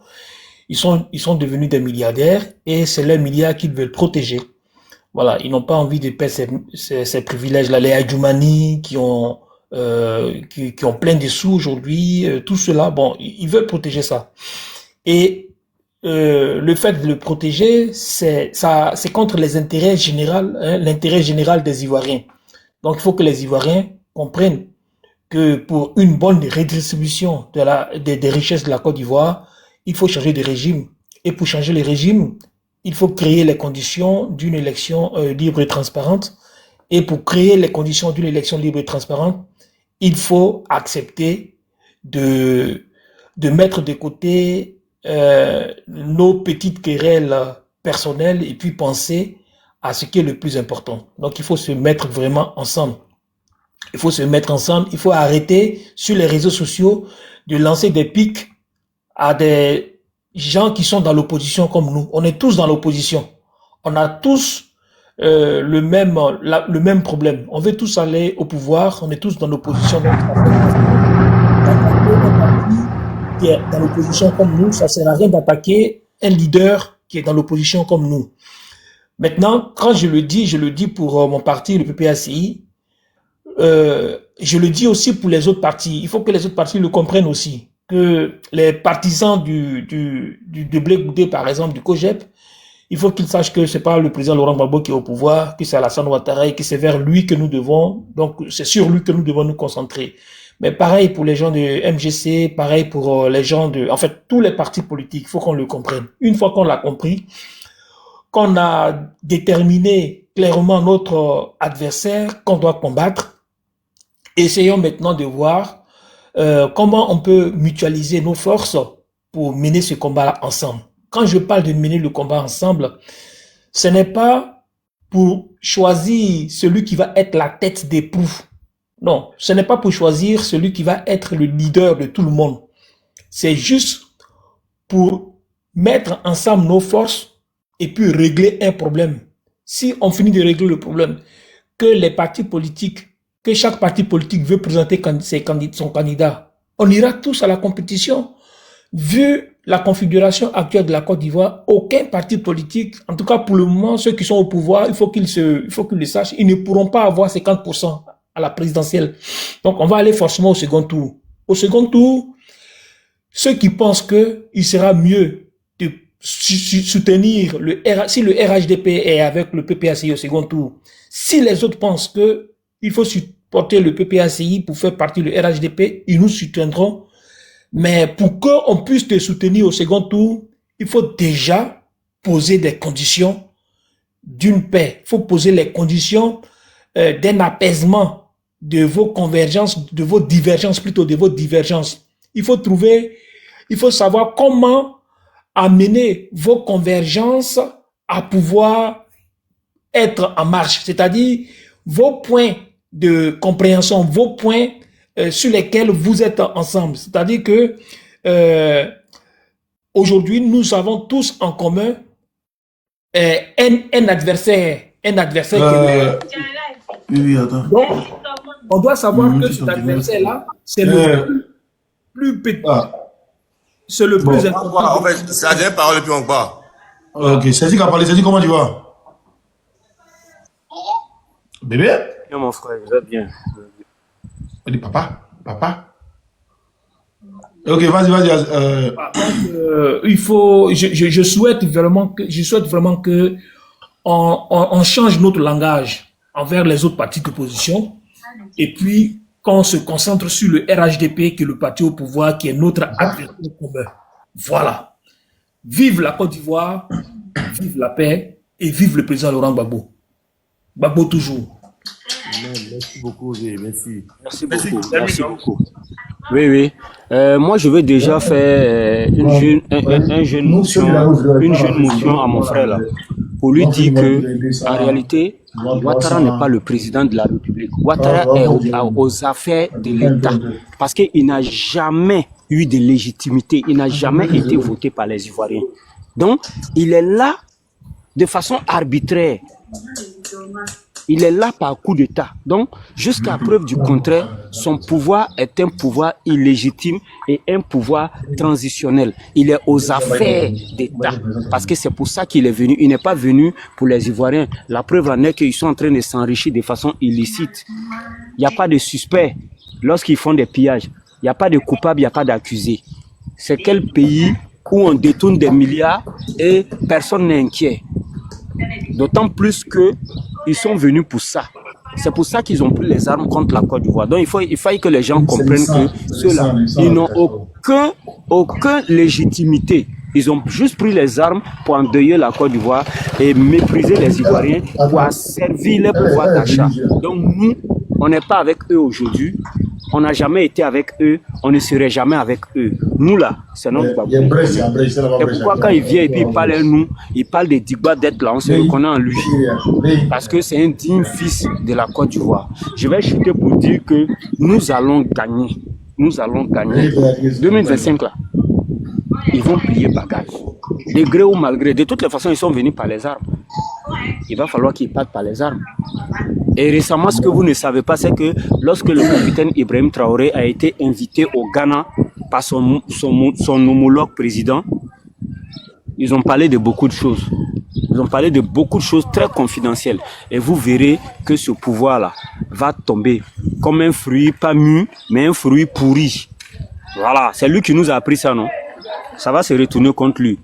Ils sont devenus des milliardaires et c'est leurs milliards qu'ils veulent protéger. Voilà, ils n'ont pas envie de perdre ces privilèges-là. Les Adjoumani qui ont plein de sous aujourd'hui, tout cela, bon, ils veulent protéger ça. Et le fait de le protéger, c'est contre les intérêts généraux, hein, l'intérêt général des Ivoiriens. Donc, il faut que les Ivoiriens comprennent que pour une bonne redistribution des richesses de la Côte d'Ivoire, il faut changer de régime. Et pour changer le régime, il faut créer les conditions d'une élection libre et transparente. Et pour créer les conditions d'une élection libre et transparente, il faut accepter de mettre de côté nos petites querelles personnelles et puis penser à ce qui est le plus important. Donc, il faut se mettre vraiment ensemble. Il faut se mettre ensemble. Il faut arrêter sur les réseaux sociaux de lancer des pics à des gens qui sont dans l'opposition comme nous. On est tous dans l'opposition. On a tous le même problème. On veut tous aller au pouvoir. On est tous dans l'opposition. Qui est dans l'opposition comme nous, ça ne sert à rien d'attaquer un leader qui est dans l'opposition comme nous. Maintenant, quand je le dis pour mon parti, le PPACI, je le dis aussi pour les autres partis. Il faut que les autres partis le comprennent aussi. Que les partisans de Blé Goudé, par exemple, du COGEP, il faut qu'ils sachent que c'est pas le président Laurent Gbagbo qui est au pouvoir, que c'est Alassane Ouattara et que c'est vers lui que nous devons, donc c'est sur lui que nous devons nous concentrer. Mais pareil pour les gens de MGC, pareil pour les gens en fait, tous les partis politiques, il faut qu'on le comprenne. Une fois qu'on l'a compris, qu'on a déterminé clairement notre adversaire qu'on doit combattre, essayons maintenant de voir comment on peut mutualiser nos forces pour mener ce combat ensemble. Quand je parle de mener le combat ensemble, ce n'est pas pour choisir celui qui va être la tête d'époux. Non, ce n'est pas pour choisir celui qui va être le leader de tout le monde. C'est juste pour mettre ensemble nos forces et puis régler un problème. Si on finit de régler le problème, que les partis politiques, que chaque parti politique veut présenter son candidat, on ira tous à la compétition. Vu la configuration actuelle de la Côte d'Ivoire, aucun parti politique, en tout cas pour le moment, ceux qui sont au pouvoir, il faut qu'ils le sachent, ils ne pourront pas avoir 50% à la présidentielle. Donc, on va aller forcément au second tour. Au second tour, ceux qui pensent qu'il sera mieux de soutenir si le RHDP est avec le PPACI au second tour, si les autres pensent qu'il faut supporter le PPACI pour faire partie du RHDP, ils nous soutiendront Mais pour qu'on puisse te soutenir au second tour, il faut déjà poser des conditions d'une paix. Il faut poser les conditions d'un apaisement de vos convergences, de vos divergences plutôt, de vos divergences. Il faut savoir comment amener vos convergences à pouvoir être en marche. C'est-à-dire vos points de compréhension, vos points sur lesquels vous êtes ensemble. C'est-à-dire que aujourd'hui, nous avons tous en commun un adversaire. Oui, attends. Donc, on doit savoir que cet adversaire-là, c'est le plus petit. C'est le plus important. En fait, c'est la dernière parole et puis on part. Ok, c'est dit qu'à parler, c'est dit comment tu vas? Bébé? Bien, mon frère, vous êtes bien. On dit papa. Ok, vas-y. Il faut, je souhaite vraiment que on change notre langage envers les autres partis d'opposition et puis qu'on se concentre sur le RHDP qui est le parti au pouvoir, qui est notre adversaire commun. Voilà. Vive la Côte d'Ivoire, vive la paix et vive le président Laurent Gbagbo. Gbagbo toujours. Merci beaucoup, merci. Merci beaucoup. Oui. Moi, je veux déjà faire une jeune motion à mon frère là, pour lui dire que en réalité, Ouattara n'est pas le président de la République. Ouattara est aux affaires de l'État parce qu'il n'a jamais eu de légitimité, il n'a jamais été voté par les Ivoiriens. Donc, il est là de façon arbitraire. Il est là par coup d'État. Donc, jusqu'à preuve du contraire, son pouvoir est un pouvoir illégitime et un pouvoir transitionnel. Il est aux affaires d'État. Parce que c'est pour ça qu'il est venu. Il n'est pas venu pour les Ivoiriens. La preuve en est qu'ils sont en train de s'enrichir de façon illicite. Il n'y a pas de suspect lorsqu'ils font des pillages. Il n'y a pas de coupable, il n'y a pas d'accusé. C'est quel pays où on détourne des milliards et personne n'est inquiet? D'autant plus qu'ils sont venus pour ça. C'est pour ça qu'ils ont pris les armes contre la Côte d'Ivoire. Donc il faut que les gens comprennent que ceux-là, ils n'ont aucune légitimité. Ils ont juste pris les armes pour endeuiller la Côte d'Ivoire et mépriser les Ivoiriens pour asservir leur pouvoir d'achat. Donc nous, on n'est pas avec eux aujourd'hui. On n'a jamais été avec eux, on ne serait jamais avec eux. Nous là, c'est notre Gbagbo. Et pourquoi quand il vient et puis il parle à nous, il parle de Digba d'être là, on se reconnaît en lui. Parce que c'est un digne fils de la Côte d'Ivoire. Je vais chuter pour dire que nous allons gagner. Nous allons gagner. 2025 là, ils vont plier bagage. De gré ou malgré, de toutes les façons, ils sont venus par les armes. Il va falloir qu'ils partent par les armes. Et récemment, ce que vous ne savez pas, c'est que lorsque le capitaine Ibrahim Traoré a été invité au Ghana par son homologue président, ils ont parlé de beaucoup de choses. Ils ont parlé de beaucoup de choses très confidentielles. Et vous verrez que ce pouvoir-là va tomber comme un fruit, pas mûr, mais un fruit pourri. Voilà, c'est lui qui nous a appris ça, non? Ça va se retourner contre lui.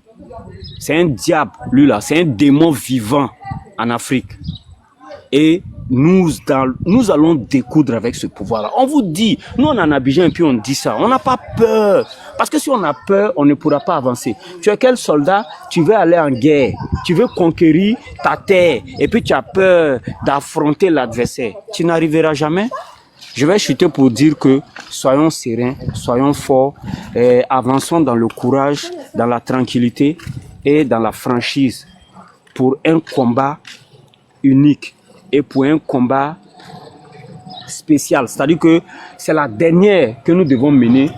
C'est un diable, lui là, c'est un démon vivant en Afrique. Et nous allons découdre avec ce pouvoir-là. On vous dit, nous on est en Abidjan et puis on dit ça. On n'a pas peur. Parce que si on a peur, on ne pourra pas avancer. Tu es quel soldat? Tu veux aller en guerre. Tu veux conquérir ta terre. Et puis tu as peur d'affronter l'adversaire. Tu n'arriveras jamais. Je vais chuter pour dire que soyons sereins, soyons forts, avançons dans le courage, dans la tranquillité et dans la franchise pour un combat unique et pour un combat spécial. C'est-à-dire que c'est la dernière que nous devons mener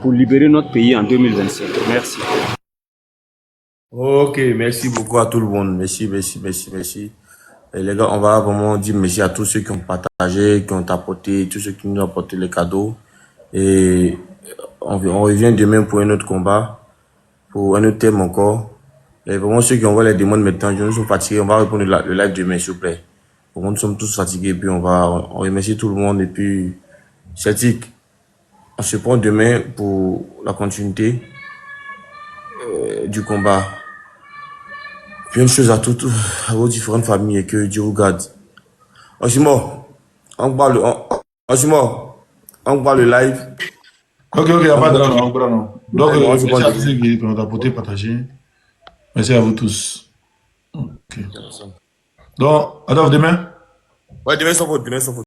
pour libérer notre pays en 2025. Merci. Ok, merci beaucoup à tout le monde. Merci. Et les gars, on va vraiment dire merci à tous ceux qui ont partagé, qui ont apporté, tous ceux qui nous ont apporté les cadeaux. Et on revient demain pour un autre combat, pour un autre thème encore. Et vraiment ceux qui envoient les demandes maintenant, nous sommes fatigués, on va répondre le live demain, s'il vous plaît. Nous sommes tous fatigués, puis on remercie tout le monde. Et puis, Celtic, on se prend demain pour la continuité du combat. Puis une chose à vos différentes familles et que Dieu vous garde. On parle le live. Ok, il n'y a pas de drame. Donc, Ouais, merci c'est bon, à tous ceux qui ont apporté, partagé. Merci à vous tous. Ok. Donc, attends, demain? Ouais, demain, sans faute, demain, sans faute.